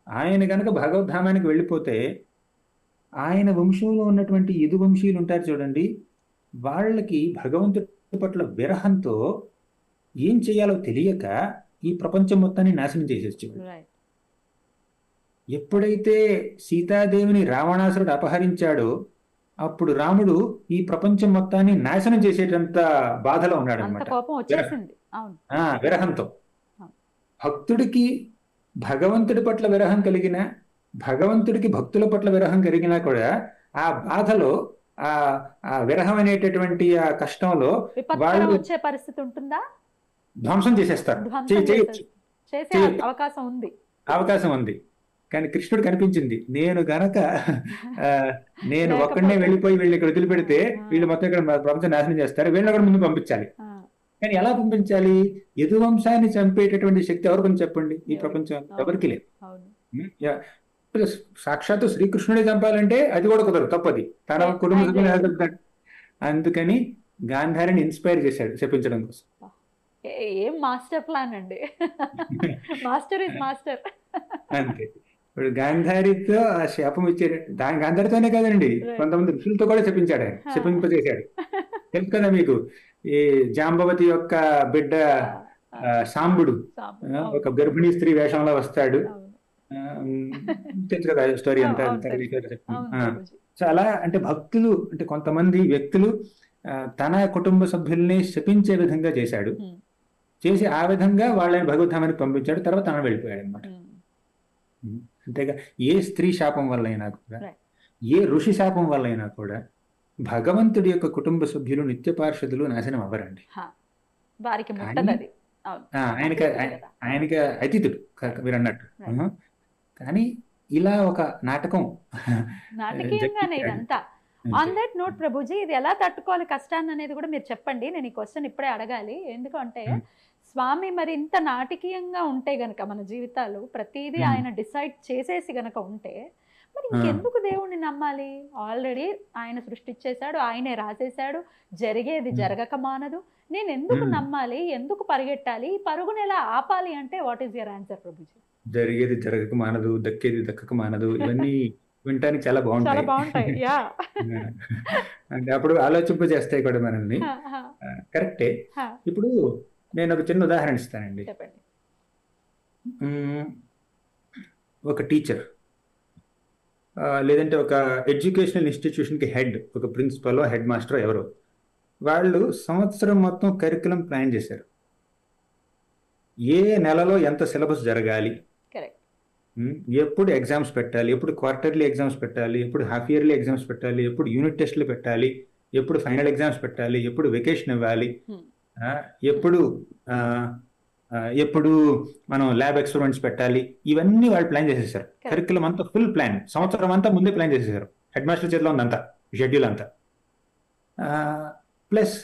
ఆయన గనక భగవద్ధామానికి వెళ్ళిపోతే ఆయన వంశంలో ఉన్నటువంటి యదువంశీయులు ఉంటారు చూడండి, వాళ్ళకి భగవంతుడి పట్ల విరహంతో ఏం చేయాలో తెలియక ఈ ప్రపంచం మొత్తాన్ని నాశనం చేసేసేవాడు. ఎప్పుడైతే సీతాదేవిని రావణాసురుడు అపహరించాడో అప్పుడు రాముడు ఈ ప్రపంచం మొత్తాన్ని నాశనం చేసేటంత బాధలో ఉన్నాడు అనమాట, విరహంతో. భక్తుడికి భగవంతుడి పట్ల విరహం కలిగిన, భగవంతుడికి భక్తుల పట్ల విరహం కలిగినా కూడా ఆ బాధలో ఆ ఆ విరహం అనేటటువంటి ఆ కష్టంలో విపత్కరం వాళ్ళు వచ్చే పరిస్థితి ఉంటుందా? ధ్వంసం చేసేస్తారు. ధ్వంసం చేయొచ్చు, చేసే చేయొచ్చు. అవకాశం ఉంది. అవకాశం ఉంది. కానీ కృష్ణుడు కనిపించింది, నేను గనక నేను ఒక్కడనే లేకపోతే వెళ్ళిపోయి వీళ్ళని ఇక్కడ వదిలిపెడితే వీళ్ళు మొత్తం ఇక్కడ ప్రపంచం నాశనం చేస్తారు, వీళ్ళని కూడా ముందు పంపించాలి. ఆ, కానీ ఎలా పంపించాలి? యదువంశాన్ని చంపేటటువంటి శక్తి ఎవరికి చెప్పండి ఈ ఎవరు? ప్రపంచంలో? అవును, ఎవరికి లేదు. అవును. ప్లస్ సాక్షాత్తు శ్రీకృష్ణుడే చంపాలంటే అది కూడా కుదరదు, తప్పది. తన కుటుంబ సభ్యులు ఎలా చెప్తాడు? అందుకని గాంధారిని ఇన్స్పైర్ చేశాడు చెప్పించడం కోసం. ఏం మాస్టర్ ప్లాన్ అండి. Master is master. అంతే. ఇప్పుడు గాంధారితో ఆ శాపం ఇచ్చే గాంధారితోనే కాదండి, కొంతమంది ఋషులతో కూడా చెప్పించాడు ఆయన, చెప్పింపచేశాడు. తెలుసు కదా మీకు, ఈ జాంబవతి యొక్క బిడ్డ సాంబుడు ఒక గర్భిణీ స్త్రీ వేషంలో వస్తాడు, తెలుసు కదా స్టోరీ అంతా. సో అలా అంటే భక్తులు అంటే కొంతమంది వ్యక్తులు తన కుటుంబ సభ్యుల్ని శపించే విధంగా చేశాడు, చేసి ఆ విధంగా వాళ్ళని భగవద్ధామానికి పంపించాడు, తర్వాత తన వెళ్ళిపోయాడు అనమాట. అంతేగా ఏ స్త్రీ శాపం వల్ల అయినా కూడా, ఏ ఋషి శాపం వల్ల అయినా కూడా భగవంతుడి యొక్క కుటుంబ సభ్యులు నిత్య పార్షదులు నాశనం అవ్వరండి. వారికి ఆయనకి అతీతుడు మీరు అన్నట్టు. కానీ ఇలా ఒక నాటకం నాటకీయంగానే ఇదంతా. ఆన్ దట్ నోట్ ప్రభుజీ, ఇది ఎలా తట్టుకోవాలి కష్టాన్ని అనేది కూడా మీరు చెప్పండి. నేను ఈ క్వశ్చన్ ఇప్పుడే అడగాలి. ఎందుకంటే స్వామి మరి ఇంత నాటకీయంగా ఉంటే గనక మన జీవితాలు ప్రతిదీ ఆయన డిసైడ్ చేసేసి గనక ఉంటే మరి ఇంకెందుకు దేవుణ్ణి నమ్మాలి? ఆల్రెడీ ఆయన సృష్టించేశాడు, ఆయనే రాసేశాడు, జరిగేది జరగక మానదు. నేను ఎందుకు నమ్మాలి? ఎందుకు పరిగెట్టాలి? ఈ పరుగుని ఎలా ఆపాలి అంటే what is your answer Prabhuji? జరిగేది జరగక మానదు, దక్కేది దక్కక మానదు, ఇవన్నీ వినటానికి చాలా బాగుంటాయి. అంటే అప్పుడు ఆలోచింపజేస్తాయి కూడా మనల్ని. కరెక్టే. ఇప్పుడు నేను ఒక చిన్న ఉదాహరణ ఇస్తానండి. ఒక టీచర్ లేదంటే ఒక ఎడ్యుకేషనల్ ఇన్స్టిట్యూషన్కి హెడ్, ఒక ప్రిన్సిపల్, హెడ్ మాస్టర్ ఎవరో, వాళ్ళు సంవత్సరం మొత్తం కరికులం ప్లాన్ చేశారు. ఏ నెలలో ఎంత సిలబస్ జరగాలి, ఎప్పుడు ఎగ్జామ్స్ పెట్టాలి, ఎప్పుడు క్వార్టర్లీ ఎగ్జామ్స్ పెట్టాలి, ఎప్పుడు హాఫ్ ఇయర్లీ ఎగ్జామ్స్ పెట్టాలి, ఎప్పుడు యూనిట్ టెస్ట్లు పెట్టాలి, ఎప్పుడు ఫైనల్ ఎగ్జామ్స్ పెట్టాలి, ఎప్పుడు వెకేషన్ ఇవ్వాలి, ఎప్పుడు మనం ల్యాబ్ ఎక్స్పెరిమెంట్స్ పెట్టాలి, ఇవన్నీ వాళ్ళు ప్లాన్ చేసేసారు. కరికులం అంతా ఫుల్ ప్లాన్, సంవత్సరం అంతా ముందే ప్లాన్ చేసేసారు. హెడ్ మాస్టర్ చేతిలో ఉందంతా షెడ్యూల్ అంతా. ప్లస్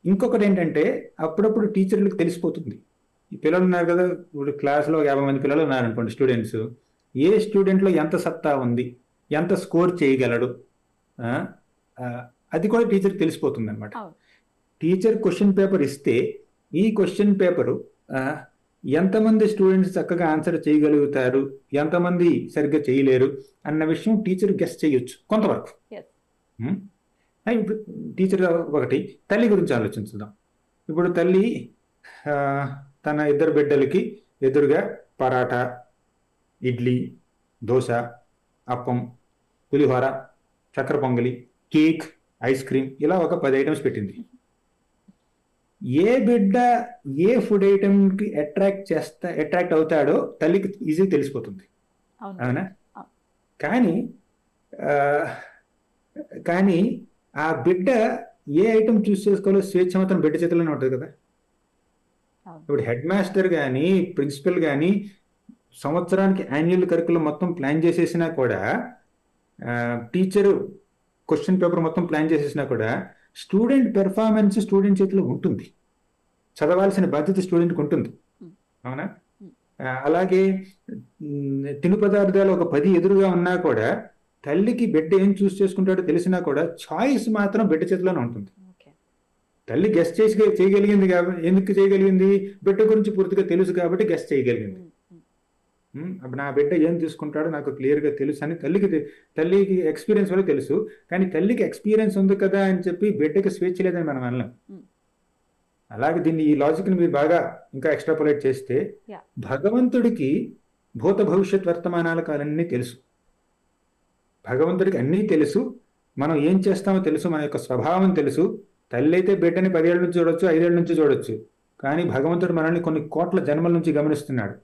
ఇంకొకటి ఏంటంటే అప్పుడప్పుడు టీచర్లకు తెలిసిపోతుంది. ఈ పిల్లలు ఉన్నారు కదా, ఇప్పుడు క్లాస్లో 50 మంది పిల్లలు ఉన్నారనుకోండి, స్టూడెంట్స్, ఏ స్టూడెంట్లో ఎంత సత్తా ఉంది, ఎంత స్కోర్ చేయగలడు, అది కూడా టీచర్కి తెలిసిపోతుంది అనమాట. టీచర్ క్వశ్చన్ పేపర్ ఇస్తే ఈ క్వశ్చన్ పేపరు ఎంతమంది స్టూడెంట్స్ చక్కగా ఆన్సర్ చేయగలుగుతారు, ఎంతమంది సరిగ్గా చేయలేరు అన్న విషయం టీచర్ గెస్ చేయొచ్చు కొంతవరకు. ఇప్పుడు టీచర్ ఒకటి, తల్లి గురించి ఆలోచించుదాం. ఇప్పుడు తల్లి తన ఇద్దరు బిడ్డలకి ఎదురుగా పరాటా, ఇడ్లీ, దోశ, అప్పం, పులిహోర, చక్కెర పొంగలి, కేక్, ఐస్ క్రీమ్, ఇలా ఒక 10 ఐటమ్స్ పెట్టింది. ఏ బిడ్డ ఏ ఫుడ్ ఐటమ్కి అట్రాక్ట్ అవుతాడో తల్లికి ఈజీగా తెలిసిపోతుంది, అవునా? కానీ ఆ బిడ్డ ఏ ఐటమ్ చూస్ చేసుకోవాలో స్వేచ్ఛ మాత్రం బిడ్డ చేతిలోనే ఉంటుంది కదా. ఇప్పుడు హెడ్ మాస్టర్ కానీ ప్రిన్సిపల్ కానీ సంవత్సరానికి యాన్యువల్ కరికులం మొత్తం ప్లాన్ చేసేసినా కూడా, టీచరు క్వశ్చన్ పేపర్ మొత్తం ప్లాన్ చేసేసినా కూడా స్టూడెంట్ పెర్ఫార్మెన్స్ స్టూడెంట్ చేతిలో ఉంటుంది, చదవాల్సిన బాధ్యత స్టూడెంట్కి ఉంటుంది, అవునా? అలాగే తిను పదార్థాలు ఒక 10 ఎదురుగా ఉన్నా కూడా తల్లికి బిడ్డ ఏం చూస్ చేసుకుంటాడో తెలిసినా కూడా చాయిస్ మాత్రం బిడ్డ చేతిలోనే ఉంటుంది. తల్లి గెస్ట్ చేయగలిగింది కాబట్టి, ఎందుకు చేయగలిగింది? బిడ్డ గురించి పూర్తిగా తెలుసు కాబట్టి గెస్ట్ చేయగలిగింది. అప్పుడు నా బిడ్డ ఏం తీసుకుంటాడో నాకు క్లియర్గా తెలుసు అని తల్లికి ఎక్స్పీరియన్స్ వల్ల తెలుసు. కానీ తల్లికి ఎక్స్పీరియన్స్ ఉంది కదా అని చెప్పి బిడ్డకి స్వేచ్ఛ లేదని మనం అనలేం. అలాగే దీన్ని, ఈ లాజిక్ని మీరు బాగా ఇంకా ఎక్స్ట్రాపులేట్ చేస్తే, భగవంతుడికి భూత భవిష్యత్ వర్తమానాల కాలన్నీ తెలుసు. భగవంతుడికి అన్నీ తెలుసు, మనం ఏం చేస్తామో తెలుసు, మన యొక్క స్వభావం తెలుసు. తల్లి అయితే బిడ్డని 10 ఏళ్ళ నుంచి చూడొచ్చు, 5 ఏళ్ళ నుంచి చూడొచ్చు. కానీ భగవంతుడు మనల్ని కొన్ని కోట్ల జన్మల నుంచి గమనిస్తున్నాడు.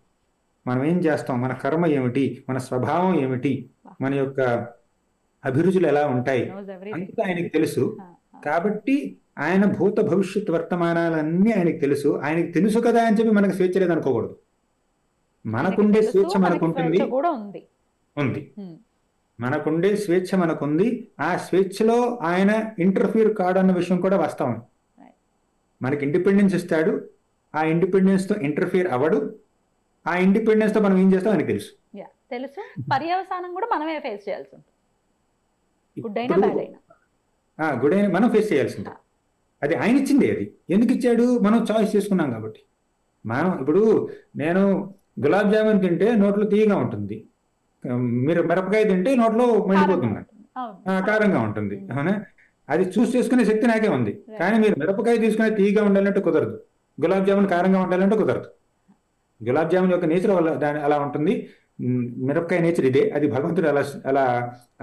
మనం ఏం చేస్తాం, మన కర్మ ఏమిటి, మన స్వభావం ఏమిటి, మన యొక్క అభిరుచులు ఎలా ఉంటాయి knows everything. అంతా ఆయనకి తెలుసు. ఆ, ఆ. కాబట్టి ఆయన భూత భవిష్యత్ వర్తమానాలన్నీ ఆయనకి తెలుసు. ఆయనకి తెలుసు కదా అని చెప్పి మనకు స్వేచ్ఛ లేదు అనుకోకూడదు. మనకుండే తెలుసు, స్వేచ్ఛ మనకి మనకుంటుంది. స్వేచ్ఛ కూడా ఉంది. ఉంది. ఉమ్, మనకుండే స్వేచ్ఛ మనకుంది. ఆ స్వేచ్ఛలో ఆయన ఇంటర్ఫీర్ కాడన్న విషయం కూడా వాస్తవం. Right. మనకి ఇండిపెండెన్స్ ఇస్తాడు. ఆ ఇండిపెండెన్స్ తో ఇంటర్ఫీర్ అవ్వడు. ఆ ఇండిపెండెన్స్ తో మనం ఏం చేస్తాం ఆయనకు తెలుసు. yeah, తెలుసు. పర్యవసానం కూడా మనమే ఫేస్ చేయాల్సి ఉంటుంది, గుడ్ అయినా ఇప్పుడు బ్యాడ్ అయినా. గుడ్ అయినా మనం ఫేస్ చేయాల్సిందే. అది ఆయన ఇచ్చింది. అది ఎందుకు ఇచ్చాడు? మనం చాయిస్ చేసుకున్నాం కాబట్టి. మనం ఇప్పుడు నేను గులాబ్ జామున్ తింటే నోట్లో తీయగా ఉంటుంది, మీరు మిరపకాయ తింటే నోట్లో మండిపోతుంది, అవును. కారంగా ఉంటుంది. అవునా? అది చూస్ చేసుకునే శక్తి నాకే ఉంది. కానీ మీరు మిరపకాయ తీసుకునే తీయగా ఉండాలంటే కుదరదు, గులాబ్ జామున్ కారంగా ఉండాలంటే కుదరదు. గులాబ్ జామున్ యొక్క నేచర్ దాని అలా ఉంటుంది. మిరపకాయ నేచర్ ఇదే. అది భగవంతుడు అలా అలా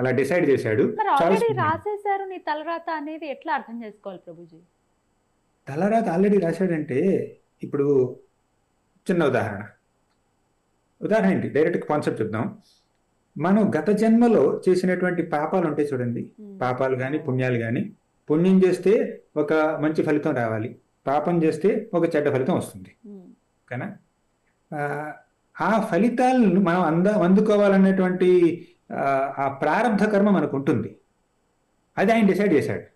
అలా డిసైడ్ చేశాడు. మరి చాయిస్ ఆల్రెడీ రాసేశారు నీ తలరాత అనేది ఎట్లా అర్థం చేసుకోవాలి ప్రభుజీ? తలరాత ఆల్రెడీ రాశాడంటే, ఇప్పుడు చిన్న ఉదాహరణ ఏంటి, డైరెక్ట్ కాన్సెప్ట్ చూద్దాం. మనం గత జన్మలో చేసినటువంటి పాపాలు ఉంటాయి చూడండి, పాపాలు కానీ పుణ్యాలు కానీ. పుణ్యం చేస్తే ఒక మంచి ఫలితం రావాలి, పాపం చేస్తే ఒక చెడ్డ ఫలితం వస్తుంది. ఓకేనా? ఆ ఫలితాలను మనం అందుకోవాలనేటువంటి ఆ ప్రారంభ కర్మ మనకు ఉంటుంది. అది ఆయన డిసైడ్ చేశాడు.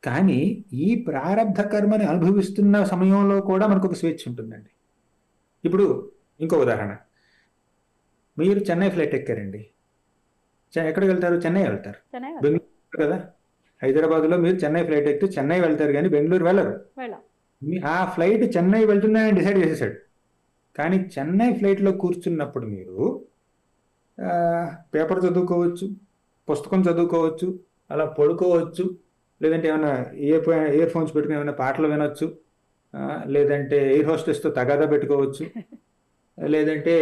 కానీ ఈ ప్రారంధ కర్మని అనుభవిస్తున్న సమయంలో కూడా మనకు ఒక స్వేచ్ఛ ఉంటుందండి. ఇప్పుడు ఇంకో ఉదాహరణ, మీరు చెన్నై ఫ్లైట్ ఎక్కారండి. ఎక్కడికి వెళ్తారు? చెన్నై వెళ్తారు. బెంగళూరు కదా, హైదరాబాద్లో మీరు చెన్నై ఫ్లైట్ ఎక్కితే చెన్నై వెళ్తారు కానీ బెంగళూరు వెళ్ళరు. ఆ ఫ్లైట్ చెన్నై వెళ్తుందని డిసైడ్ చేసేసాడు. కానీ చెన్నై ఫ్లైట్లో కూర్చున్నప్పుడు మీరు పేపర్ చదువుకోవచ్చు, పుస్తకం చదువుకోవచ్చు, అలా పడుకోవచ్చు, లేదంటే ఏమైనా ఇయర్ ఫోన్స్ పెట్టుకుని ఏమైనా పాటలు వినొచ్చు, లేదంటే ఎయిర్ హోస్టెస్తో తగాదా పెట్టుకోవచ్చు, లేదంటే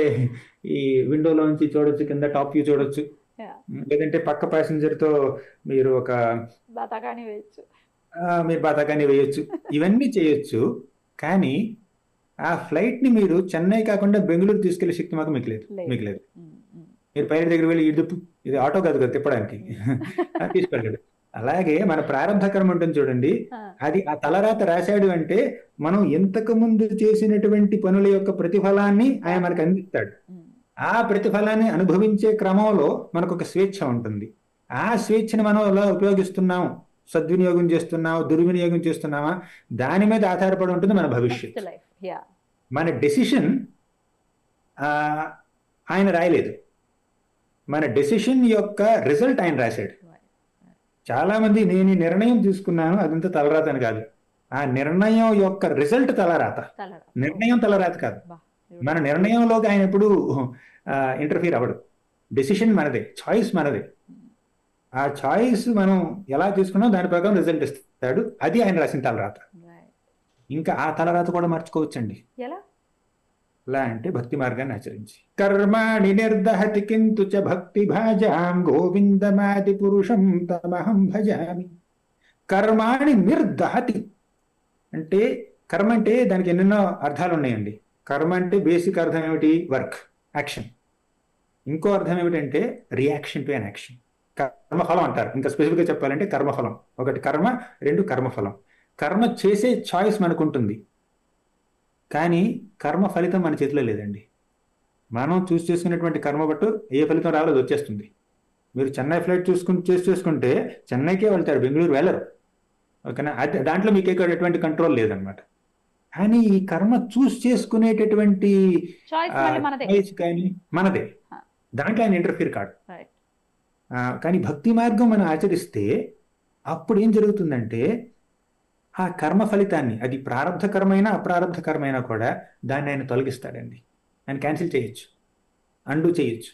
ఈ విండోలో నుంచి చూడొచ్చు, కింద టాప్ వ్యూ చూడొచ్చు, లేదంటే పక్క ప్యాసింజర్తో మీరు ఒక బాతాకాని వేయొచ్చు. ఇవన్నీ చేయొచ్చు. కానీ ఆ ఫ్లైట్ని మీరు చెన్నై కాకుండా బెంగళూరు తీసుకెళ్లే శక్తి మాకు మీకు లేదు. మీరు పైలట్ దగ్గర వెళ్ళి ఇది ఆటో కాదు కదా తిప్పడానికి తీసుకెళ్ళాడు. అలాగే మన ప్రారంభ కర్మ ఉంటుంది చూడండి, అది ఆ తలరాత రాశాడు అంటే మనం ఇంతకు ముందు చేసినటువంటి పనుల యొక్క ప్రతిఫలాన్ని ఆయన మనకు అందిస్తాడు. ఆ ప్రతిఫలాన్ని అనుభవించే క్రమంలో మనకు ఒక స్వేచ్ఛ ఉంటుంది. ఆ స్వేచ్ఛని మనం ఎలా ఉపయోగిస్తున్నాం, సద్వినియోగం చేస్తున్నాం, దుర్వినియోగం చేస్తున్నామా, దాని మీద ఆధారపడి ఉంటుంది మన భవిష్యత్. మన డెసిషన్ ఆయన రాయలేదు, మన డెసిషన్ యొక్క రిజల్ట్ ఆయన రాశాడు. చాలా మంది నేను ఈ నిర్ణయం తీసుకున్నాను అదంతా తలరాత అని కాదు, ఆ నిర్ణయం యొక్క రిజల్ట్ తలరాత. నిర్ణయం తలరాత కాదు. మన నిర్ణయంలోకి ఆయన ఎప్పుడు ఇంటర్ఫీర్ అవ్వడు. డెసిషన్ మనదే, చాయిస్ మనదే. ఆ చాయిస్ మనం ఎలా తీసుకున్నాం దాని ప్రకారం రిజల్ట్ ఇస్తాడు. అది ఆయన రాసిన తలరాత. ఇంకా ఆ తలరాత కూడా మార్చుకోవచ్చండి. ఎలా అంటే భక్తి మార్గాన్ని ఆచరించి, కర్మాణి నిర్దహతి కింతు చ భక్తి భాజాం గోవిందమాది పురుషం తమహం భజామి. కర్మాణి నిర్దహతి అంటే, కర్మ అంటే దానికి ఎన్నెన్నో అర్థాలు ఉన్నాయండి. కర్మ అంటే బేసిక్ అర్థం ఏమిటి? Work, action. ఇంకో అర్థం ఏమిటంటే రియాక్షన్ టు అన్ యాక్షన్. కర్మఫలం అంటారు. ఇంకా స్పెసిఫిక్గా చెప్పాలంటే కర్మఫలం. ఒకటి కర్మ, రెండు కర్మఫలం. కర్మ చేసే చాయిస్ మనకుంటుంది, కానీ కర్మ ఫలితం మన చేతిలో లేదండి. మనం చేసుకునేటువంటి కర్మ బట్టు ఏ ఫలితం రాలేదు, వచ్చేస్తుంది. మీరు చెన్నై ఫ్లైట్ చేసుకుంటే చెన్నైకే వెళ్తారు, బెంగళూరు వెళ్ళరు. ఓకేనా? దాంట్లో మీకు ఎటువంటి కంట్రోల్ లేదనమాట. కానీ ఈ కర్మ చేసుకునేటటువంటి కానీ మనదే, దాంట్లో ఆయన ఇంటర్ఫీర్ కాడు. కానీ భక్తి మార్గం మనం ఆచరిస్తే అప్పుడు ఏం జరుగుతుందంటే, ఆ కర్మ ఫలితాన్ని, అది ప్రారంధ కర్మైనా అప్రారంధ కర్మైనా కూడా దాన్ని ఆయన తొలగిస్తాడండి. ఆయన క్యాన్సిల్ చేయొచ్చు, అండు చేయొచ్చు.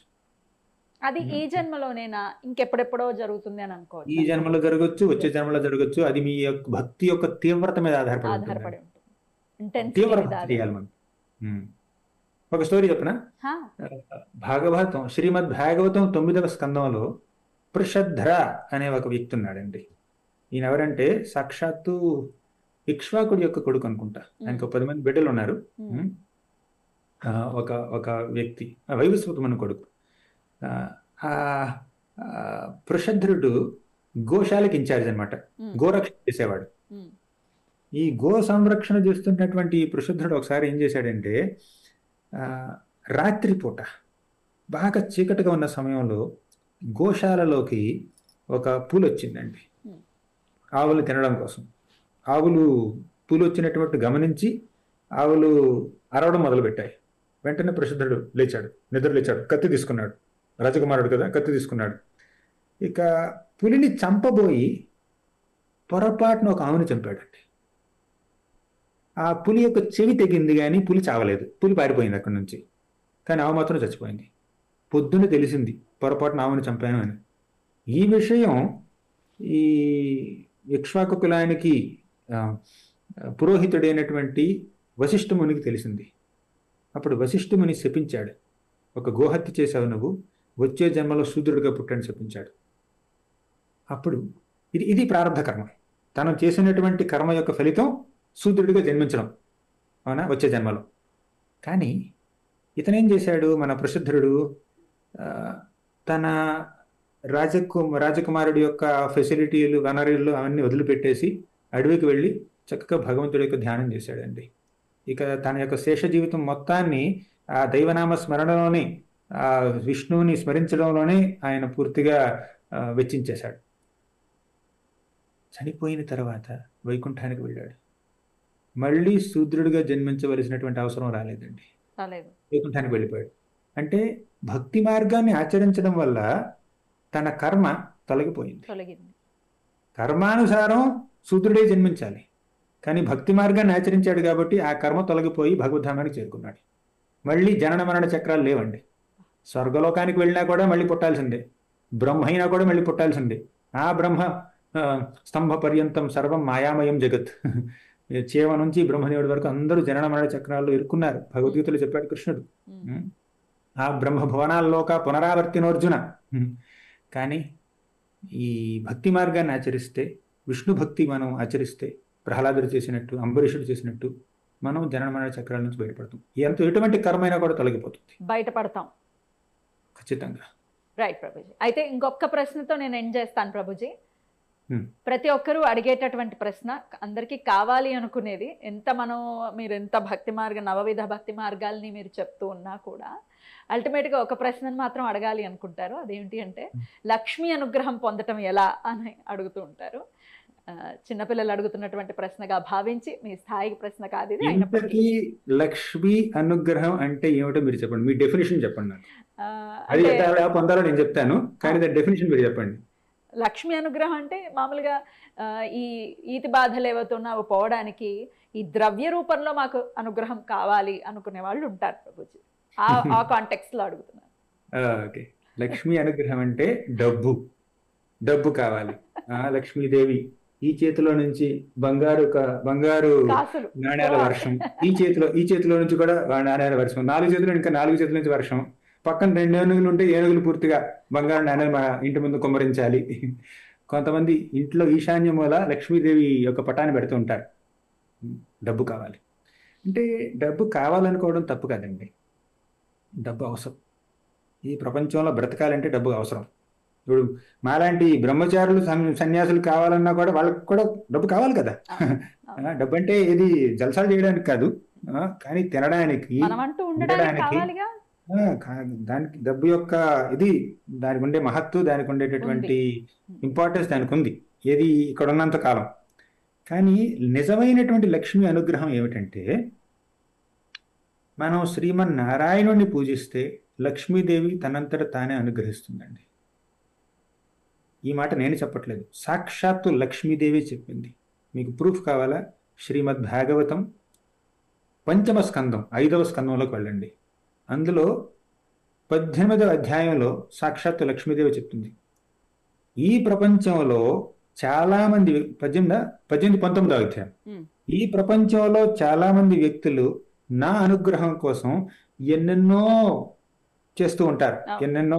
అది ఈ జన్మలోనేనా, ఇంకెప్పుడెప్పుడో జరుగుతుంది అని అనుకోవచ్చు? ఈ జన్మలో జరగచ్చు, వచ్చే జన్మలో జరగచ్చు. అది మీ యొక్క భక్తి యొక్క తీవ్రత మీద ఆధారపడి ఉంటుంది. తీవ్రత చేయాలి మనం. ఒక స్టోరీ చెప్పనా? భాగవతం, శ్రీమద్ భాగవతం 9వ స్కందంలో పృషధ్ర అనే ఒక వ్యక్తి ఉన్నాడండి. ఈయన ఎవరంటే సాక్షాత్తు ఇక్ష్వాకుడి యొక్క కొడుకు అనుకుంటా. ఆయనకు 10 మంది బిడ్డలు ఉన్నారు. ఒక ఒక వ్యక్తి వైవస్వతమను కొడుకు. ఆ, ఆ ఆ, వృషధ్రుడు గోశాలకి ఇన్ఛార్జ్ అనమాట. ఉమ్, గోరక్షణ చేసేవాడు. ఉమ్, ఈ గో సంరక్షణ చేస్తున్నటువంటి ఈ వృషధ్రుడు ఒకసారి ఏం చేశాడంటే, ఆ, రాత్రిపూట బాగా చీకటిగా ఉన్న సమయంలో గోశాలలోకి ఒక పూలు వచ్చిందండి, ఉమ్, ఆవులు తినడం కోసం. ఆవులు పూలు వచ్చినటువంటి గమనించి ఆవులు అరవడం మొదలుపెట్టాయి. వెంటనే ప్రసిద్ధుడు లేచాడు, నిద్ర లేచాడు, కత్తి తీసుకున్నాడు. రాజకుమారుడు కదా, కత్తి తీసుకున్నాడు. ఇక పులిని చంపబోయి పొరపాటున ఒక ఆవుని చంపాడండి. ఆ పులి యొక్క చెవి తెగింది కానీ పులి చావలేదు. పులి పారిపోయింది అక్కడి నుంచి, కానీ ఆవు మాత్రం చచ్చిపోయింది. పొద్దున్న తెలిసింది పొరపాటున ఆవుని చంపాను అని. ఈ విషయం ఈ ఇక్ష్వాకు కులానికి ఆ, పురోహితుడైనటువంటి వశిష్ఠ మునికి తెలిసింది. అప్పుడు వశిష్ఠ ముని శపించాడు, ఒక గోహత్య చేశావు నువ్వు, వచ్చే జన్మలో శూద్రుడిగా పుట్టని శపించాడు. అప్పుడు ఇది ప్రారంభ కర్మ. తను చేసినటువంటి కర్మ యొక్క ఫలితం శూద్రుడిగా జన్మించడం, అవునా, వచ్చే జన్మలో. కానీ ఇతనేం చేశాడు, మన ప్రసిద్ధుడు తన రాజకుమారుడి యొక్క ఫెసిలిటీలు, వనరులు అవన్నీ వదిలిపెట్టేసి అడవికి వెళ్ళి చక్కగా భగవంతుడి యొక్క ధ్యానం చేశాడండి. ఇక తన యొక్క శేష జీవితం మొత్తాన్ని ఆ దైవనామ స్మరణలోనే, ఆ విష్ణువుని స్మరించడంలోనే ఆయన పూర్తిగా వెచ్చించేశాడు. చనిపోయిన తర్వాత వైకుంఠానికి వెళ్ళాడు. మళ్ళీ శూద్రుడిగా జన్మించవలసినటువంటి అవసరం రాలేదండి, వైకుంఠానికి వెళ్ళిపోయాడు. అంటే భక్తి మార్గాన్ని ఆచరించడం వల్ల తన కర్మ తొలగిపోయింది. కర్మానుసారం శూద్రుడే జన్మించాలి, కానీ భక్తి మార్గాన్ని ఆచరించాడు కాబట్టి ఆ కర్మ తొలగిపోయి భగవద్ధామానికి చేరుకున్నాడు. మళ్ళీ జనన మరణ చక్రాలు లేవండి. స్వర్గలోకానికి వెళ్ళినా కూడా మళ్ళీ పుట్టాల్సిందే, బ్రహ్మ అయినా కూడా మళ్ళీ పుట్టాల్సిందే. ఆ బ్రహ్మ స్తంభ పర్యంతం సర్వం మాయామయం జగత్, చేవ నుంచి బ్రహ్మదేవుడి వరకు అందరూ జనన మరణ చక్రాల్లో ఇరుక్కున్నారు. భగవద్గీతలో చెప్పాడు కృష్ణుడు. ఆ బ్రహ్మ భువనాల్లోక పునరావర్తినోర్జున. కానీ ఈ భక్తి మార్గాన్ని ఆచరిస్తే, విష్ణు భక్తి మనం ఆచరిస్తే, ప్రహ్లాదుడు చేసినట్టు, అంబరీషుడు చేసినట్టు మనం జనన మరణ చక్రాల నుంచి బయటపడతాం. ఎటువంటి కర్మైనా కూడా తొలగిపోతుంది, బయటపడతాం ఖచ్చితంగా. రైట్ ప్రభుజీ. అయితే ఇంకొక ప్రశ్నతో నేను ఎండ్ చేస్తాను ప్రభుజీ. ప్రతి ఒక్కరూ అడిగేటటువంటి ప్రశ్న, అందరికీ కావాలి అనుకునేది, మీరు ఎంత భక్తి నవవిధ భక్తి మార్గాల్ని మీరు చెప్తూ ఉన్నా కూడా అల్టిమేట్గా ఒక ప్రశ్నను మాత్రం అడగాలి అనుకుంటారు. అదేంటి అంటే, లక్ష్మీ అనుగ్రహం పొందటం ఎలా అని అడుగుతూ ఉంటారు. చిన్నపిల్లలు అడుగుతున్నటువంటి ప్రశ్నగా భావించి, మీ స్థాయి ప్రశ్న కాదు ఇది. అయినప్పటికీ లక్ష్మీ అనుగ్రహం అంటే ఏమిటో మీరు చెప్పండి, మీ డెఫినేషన్ చెప్పండి నాకు. అది ఎలా పొందాలో నేను చెప్తాను, కానీ దాని డెఫినేషన్ మీరు చెప్పండి. లక్ష్మీ అనుగ్రహం అంటే మామూలుగా ఈ ఈతి బాధలు ఏవైతున్నావో పోవడానికి ఈ ద్రవ్య రూపంలో మాకు అనుగ్రహం కావాలి అనుకునే వాళ్ళు ఉంటారు ప్రభుజీ. ఆ కాంటెక్స్ట్ లో అడుగుతున్నాను. ఓకే, లక్ష్మీ అనుగ్రహం అంటే డబ్బు కావాలి. లక్ష్మీదేవి ఈ చేతిలో నుంచి బంగారు నాణ్యాల వర్షం, ఈ చేతిలో నుంచి కూడా నాణ్యాల వర్షం, 4 చేతులు ఇంకా 4 చేతుల నుంచి వర్షం, పక్కన 2 ఏనుగులు ఉంటే ఏనుగులు పూర్తిగా బంగారు నాణ్యాలు మన ఇంటి ముందు కుమ్మరించాలి. కొంతమంది ఇంట్లో ఈశాన్య మూల లక్ష్మీదేవి యొక్క పటాన్ని పెడుతూ ఉంటారు. డబ్బు కావాలి అంటే, డబ్బు కావాలనుకోవడం తప్పు కాదండి, డబ్బు అవసరం. ఈ ప్రపంచంలో బ్రతకాలంటే డబ్బు అవసరం. ఇప్పుడు మాలాంటి బ్రహ్మచారులు, సన్యాసులు కావాలన్నా కూడా వాళ్ళకి కూడా డబ్బు కావాలి కదా. డబ్బు అంటే ఇది జల్సాలు చేయడానికి కాదు, కానీ తినడానికి, ఉండడానికి, దానికి డబ్బు యొక్క ఇది, దానికి ఉండే మహత్తు, దానికి ఉండేటటువంటి ఇంపార్టెన్స్ దానికి ఉంది, ఏది ఇక్కడ ఉన్నంత కాలం. కానీ నిజమైనటువంటి లక్ష్మి అనుగ్రహం ఏమిటంటే, మనం శ్రీమన్నారాయణుడిని పూజిస్తే లక్ష్మీదేవి తనంతట తానే అనుగ్రహిస్తుందండి. ఈ మాట నేను చెప్పట్లేదు, సాక్షాత్తు లక్ష్మీదేవి చెప్పింది. మీకు ప్రూఫ్ కావాలా? శ్రీమద్ భాగవతం 5వ స్కందం 5వ స్కందంలోకి వెళ్ళండి. అందులో 18వ అధ్యాయంలో సాక్షాత్తు లక్ష్మీదేవి చెప్తుంది, ఈ ప్రపంచంలో చాలా మంది 19వ అధ్యాయం, ఈ ప్రపంచంలో చాలా మంది వ్యక్తులు నా అనుగ్రహం కోసం ఎన్నెన్నో చేస్తూ ఉంటారు, ఎన్నెన్నో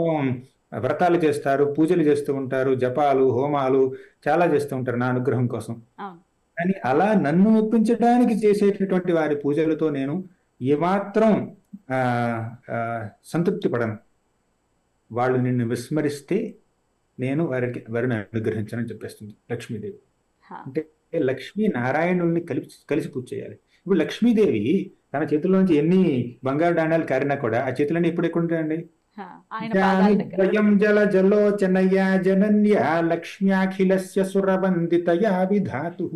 వ్రతాలు చేస్తారు, పూజలు చేస్తూ ఉంటారు, జపాలు, హోమాలు చాలా చేస్తూ ఉంటారు నా అనుగ్రహం కోసం. కానీ అలా నన్ను ఒప్పించడానికి చేసేటటువంటి వారి పూజలతో నేను ఏమాత్రం ఆ, ఆ, సంతృప్తి పడను. వాళ్ళు నిన్ను విస్మరిస్తే నేను వారిని అనుగ్రహించనని చెప్పేస్తుంది లక్ష్మీదేవి. హా. అంటే లక్ష్మీ నారాయణుల్ని కలిసి పూజ చేయాలి. ఇప్పుడు లక్ష్మీదేవి తన చేతుల్లో నుంచి ఎన్ని బంగారు నాణ్యాలు కారినా కూడా ఆ చేతులన్నీ ఇప్పుడు ఎక్కడ ఉంటాయండి? హా. ఆయన పాదాల దగ్గర. జానుద్వయం జలజలోచనయా జనన్యా లక్ష్మ్యాఖిలస్య సురవందితయా విధాతు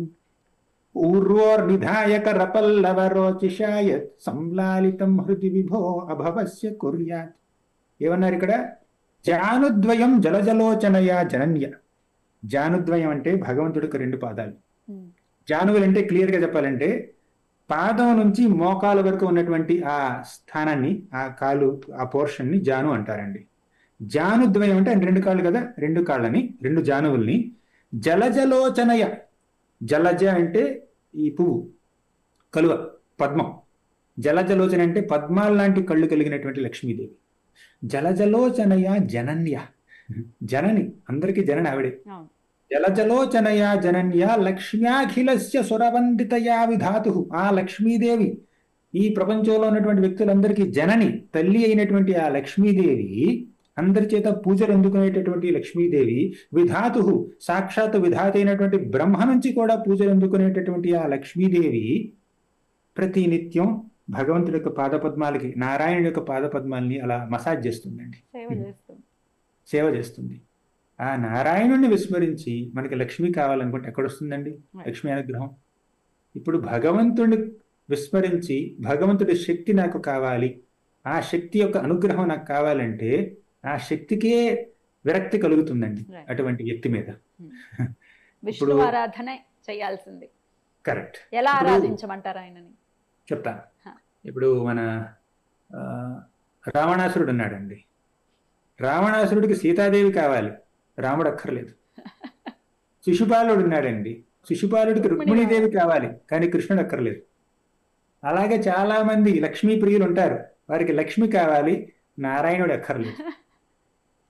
ఊర్వోర్నిధాయక రపల్లవరోచిషాయత్ సంలాలితం హృది విభో అభవస్య కుర్యాత్. ఏమన్నారు ఇక్కడ? జానుద్వయం జలజలోచనయా జనన్య. జానుద్వయం అంటే భగవంతుడికి 2 పాదాలు. ఉమ్. జానువులు అంటే క్లియర్ గా చెప్పాలంటే పాదం నుంచి మోకాల వరకు ఉన్నటువంటి ఆ స్థానాన్ని, ఆ కాలు, ఆ పోర్షన్ ని జాను అంటారండి. జానుద్వయం అంటే 2 కాళ్ళు కదా, 2 కాళ్ళని, 2 జానువుల్ని. జలజలోచనయ, జలజ అంటే ఈ పువ్వు, కలువ, పద్మం. జలజలోచన అంటే పద్మాల లాంటి కళ్ళు కలిగినటువంటి లక్ష్మీదేవి. జలజలోచనయ జనన్య, జనని, అందరికీ జనని ఆవిడే. అవును. జలజలోచనయా జనన్యా లక్ష్మ్యాఖిలస్య సురవందితయా విధాతు. ఆ లక్ష్మీదేవి ఈ ప్రపంచంలో ఉన్నటువంటి వ్యక్తులందరికీ జనని, తల్లి అయినటువంటి ఆ లక్ష్మీదేవి, అందరి చేత పూజలు అందుకునేటటువంటి లక్ష్మీదేవి, విధాతు, సాక్షాత్ విధాత అయినటువంటి బ్రహ్మ నుంచి కూడా పూజలు అందుకునేటటువంటి ఆ లక్ష్మీదేవి ప్రతినిత్యం భగవంతుడి యొక్క పాదపద్మాలకి, నారాయణుడి యొక్క పాదపద్మాలని అలా మసాజ్ చేస్తుందండి, సేవ చేస్తుంది. సేవ చేస్తుంది. ఆ నారాయణుడిని విస్మరించి మనకి లక్ష్మి కావాలనుకుంటే ఎక్కడొస్తుందండి లక్ష్మీ అనుగ్రహం? ఇప్పుడు భగవంతుడిని విస్మరించి భగవంతుడి శక్తి నాకు కావాలి, ఆ శక్తి యొక్క అనుగ్రహం నాకు కావాలంటే ఆ శక్తికే విరక్తి కలుగుతుందండి Right. అటువంటి వ్యక్తి మీద. విష్ణు ఆరాధన చేయాల్సింది. కరెక్ట్. ఎలా ఇప్పుడు ఆరాధించమంటారు ఆయనని? చెప్తాను. Huh. ఇప్పుడు మన ఆ, రావణాసురుడు ఉన్నాడండి. రావణాసురుడికి సీతాదేవి కావాలి, రాముడు అక్కర్లేదు. శిశుపాలుడు ఉన్నాడండి, శిశుపాలుడికి రుక్మిణీదేవి కావాలి, కానీ కృష్ణుడు అక్కర్లేదు. అలాగే చాలా మంది లక్ష్మీ ప్రియులు ఉంటారు, వారికి లక్ష్మి కావాలి, నారాయణుడు అక్కర్లేదు.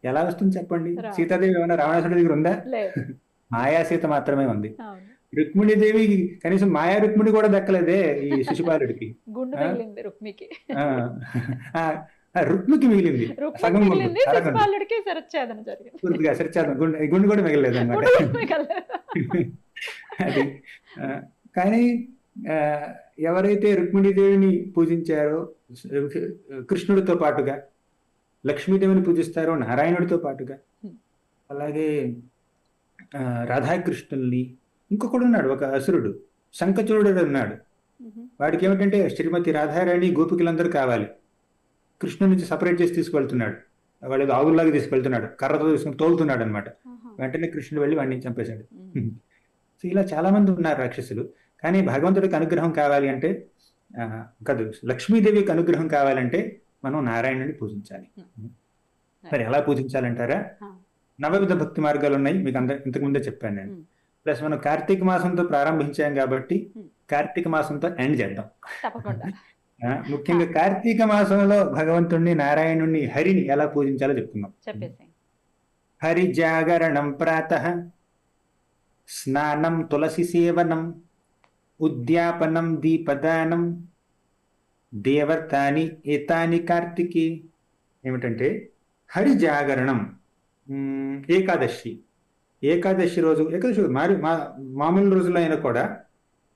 ఎలా వస్తుంది చెప్పండి? రాదు. సీతాదేవి ఏమన్నా రావణాసురుడి దగ్గర ఉందా? లేదు. మాయా సీత మాత్రమే ఉంది. అవును. రుక్మిణీదేవి కనీసం మాయా రుక్మిణి కూడా దక్కలేదే ఈ శిశుపాలుడికి. గుండు మిగిలింది రుక్మికి. ఆ, ఆ, ఆ, రుక్మికి మిగిలింది రుక్మికి సగం గుండు, మిగిలింది, అరగండు. శిశుపాలుడికి శిరచ్ఛేదన జరిగింది. పూర్తిగా సరిచేద్దాం, గుండు కూడా మిగలేదు అనమాట. గుండు మిగలలేదు. అది ఆ, కానీ ఆ, ఎవరైతే రుక్మిణీదేవిని పూజించారో కృష్ణుడితో పాటుగా, లక్ష్మీదేవిని పూజిస్తారో నారాయణుడితో పాటుగా, అలాగే రాధాకృష్ణుల్ని, ఇంకొకడు ఉన్నాడు ఒక అసురుడు శంఖచూడుడు ఉన్నాడు. వాడికి ఏమిటంటే శ్రీమతి రాధారాణి గోపికలందరూ కావాలి, కృష్ణుడి నుంచి సపరేట్ చేసి తీసుకువెళ్తున్నాడు. వాడు ఏదో ఆవుల్లాగా తీసుకెళ్తున్నాడు, కర్రతో తీసుకుని తోలుతున్నాడు అనమాట. వెంటనే కృష్ణుడు వెళ్ళి వాడిని చంపేశాడు. సో ఇలా చాలా మంది ఉన్నారు రాక్షసులు. కానీ భగవంతుడికి అనుగ్రహం కావాలి అంటే కాదు, లక్ష్మీదేవికి అనుగ్రహం కావాలంటే మనం నారాయణుడిని పూజించాలి. మరి ఎలా పూజించాలంటారా? నవవిధ భక్తి మార్గాలు ఉన్నాయి, మీకు ఇంతకు ముందే చెప్పాను నేను. ప్లస్ మనం కార్తీక మాసంతో ప్రారంభించాం కాబట్టి కార్తీక మాసంతో ఎండ్ చేద్దాం. తప్పకుండా. ముఖ్యంగా కార్తీక మాసంలో భగవంతుణ్ణి, నారాయణుణ్ణి, హరిని ఎలా పూజించాలో చెప్తున్నాం. చెప్పేసి హరి జాగరణం ప్రాతః, స్నానం తులసి సేవనం, ఉద్యాపనం దీపదానం, దేవతాని ఏతాని కార్తికి. ఏమిటంటే హరి జాగరణం, ఏకాదశి రోజు, మామూలు రోజుల్లో అయినా కూడా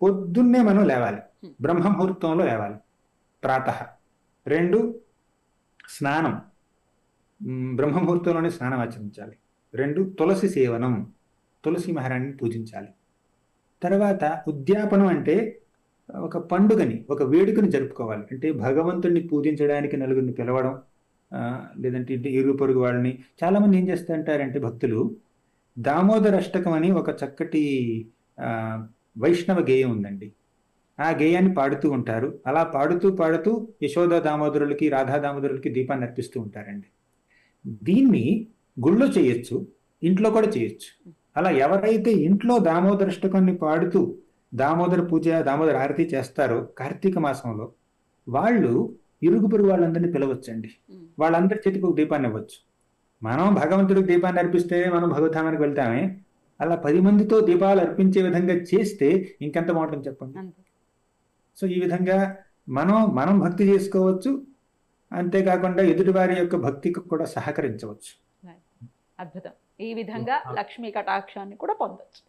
పొద్దున్నే మనం లేవాలి, బ్రహ్మ ముహూర్తంలో లేవాలి, ప్రాతః. 2 స్నానం, బ్రహ్మ ముహూర్తంలోనే స్నానం ఆచరించాలి. 2 తులసి సేవనం, తులసి మహారాణిని పూజించాలి. తర్వాత ఉద్యాపనం అంటే ఒక పండుగని, ఒక వేడుకని జరుపుకోవాలి. అంటే భగవంతుడిని పూజించడానికి నలుగురిని పిలవడం, లేదంటే ఇరుగు పొరుగు వాళ్ళని. చాలా మంది ఏం చేస్తుంటారంటే భక్తులు, దామోదర అష్టకం అని ఒక చక్కటి వైష్ణవ గేయం ఉందండి, ఆ గేయాన్ని పాడుతూ ఉంటారు. అలా పాడుతూ పాడుతూ యశోద దామోదరులకి, రాధా దామోదరులకి దీపాన్ని అర్పిస్తూ ఉంటారండి. దీన్ని గుళ్ళో చేయొచ్చు, ఇంట్లో కూడా చేయొచ్చు. అలా ఎవరైతే ఇంట్లో దామోదర అష్టకాన్ని పాడుతూ దామోదర పూజ, దామోదర ఆరతి చేస్తారో కార్తీక మాసంలో, వాళ్ళు ఇరుగు పొరుగు వాళ్ళందరినీ పిలవచ్చండి. వాళ్ళందరి చేతికి ఒక దీపాన్ని ఇవ్వచ్చు. మనం భగవంతుడికి దీపాన్ని అర్పిస్తే మనం భగవద్ధామానికి వెళ్తామే, అలా 10 మందితో దీపాలు అర్పించే విధంగా చేస్తే ఇంకెంత బాగుంటుంది చెప్పండి. సో ఈ విధంగా మనం భక్తి చేసుకోవచ్చు, అంతేకాకుండా ఎదుటివారి యొక్క భక్తికి కూడా సహకరించవచ్చు. అద్భుతం. ఈ విధంగా లక్ష్మీ కటాక్షాన్ని కూడా పొందొచ్చు.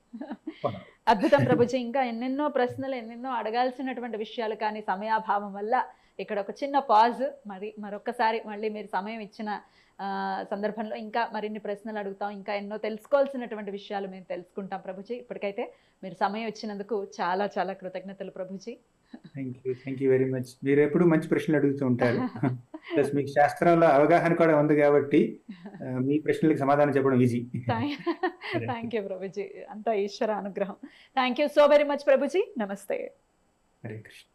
పొందొచ్చు. అద్భుతం ప్రభుజీ. ఇంకా ఎన్నెన్నో ప్రశ్నలు, ఎన్నెన్నో అడగాల్సినటువంటి విషయాలు, కానీ సమయాభావం వల్ల ఇక్కడ ఒక చిన్న పాజ్. మరొకసారి మళ్ళీ మీరు సమయం ఇచ్చిన సందర్భంలో ఇంకా మరిన్ని ప్రశ్నలు అడుగుతాం, ఇంకా ఎన్నో తెలుసుకోవాల్సినటువంటి విషయాలు మేము తెలుసుకుంటాం ప్రభుజీ. ఇప్పటికైతే మీరు సమయం ఇచ్చినందుకు చాలా చాలా కృతజ్ఞతలు Prabhuji. Thank you very much. మీరు ఎప్పుడు మంచి ప్రశ్నలు అడుగుతూ ఉంటారు. ప్లస్ మీకు శాస్త్రాల అవగాహన కూడా ఉంది కాబట్టి మీ ప్రశ్నలకు సమాధానం చెప్పడం ఈజీ. Thank you Prabhuji. అంతా ఈశ్వర అనుగ్రహం. Thank you so very much Prabhuji. నమస్తే. హరే కృష్ణ.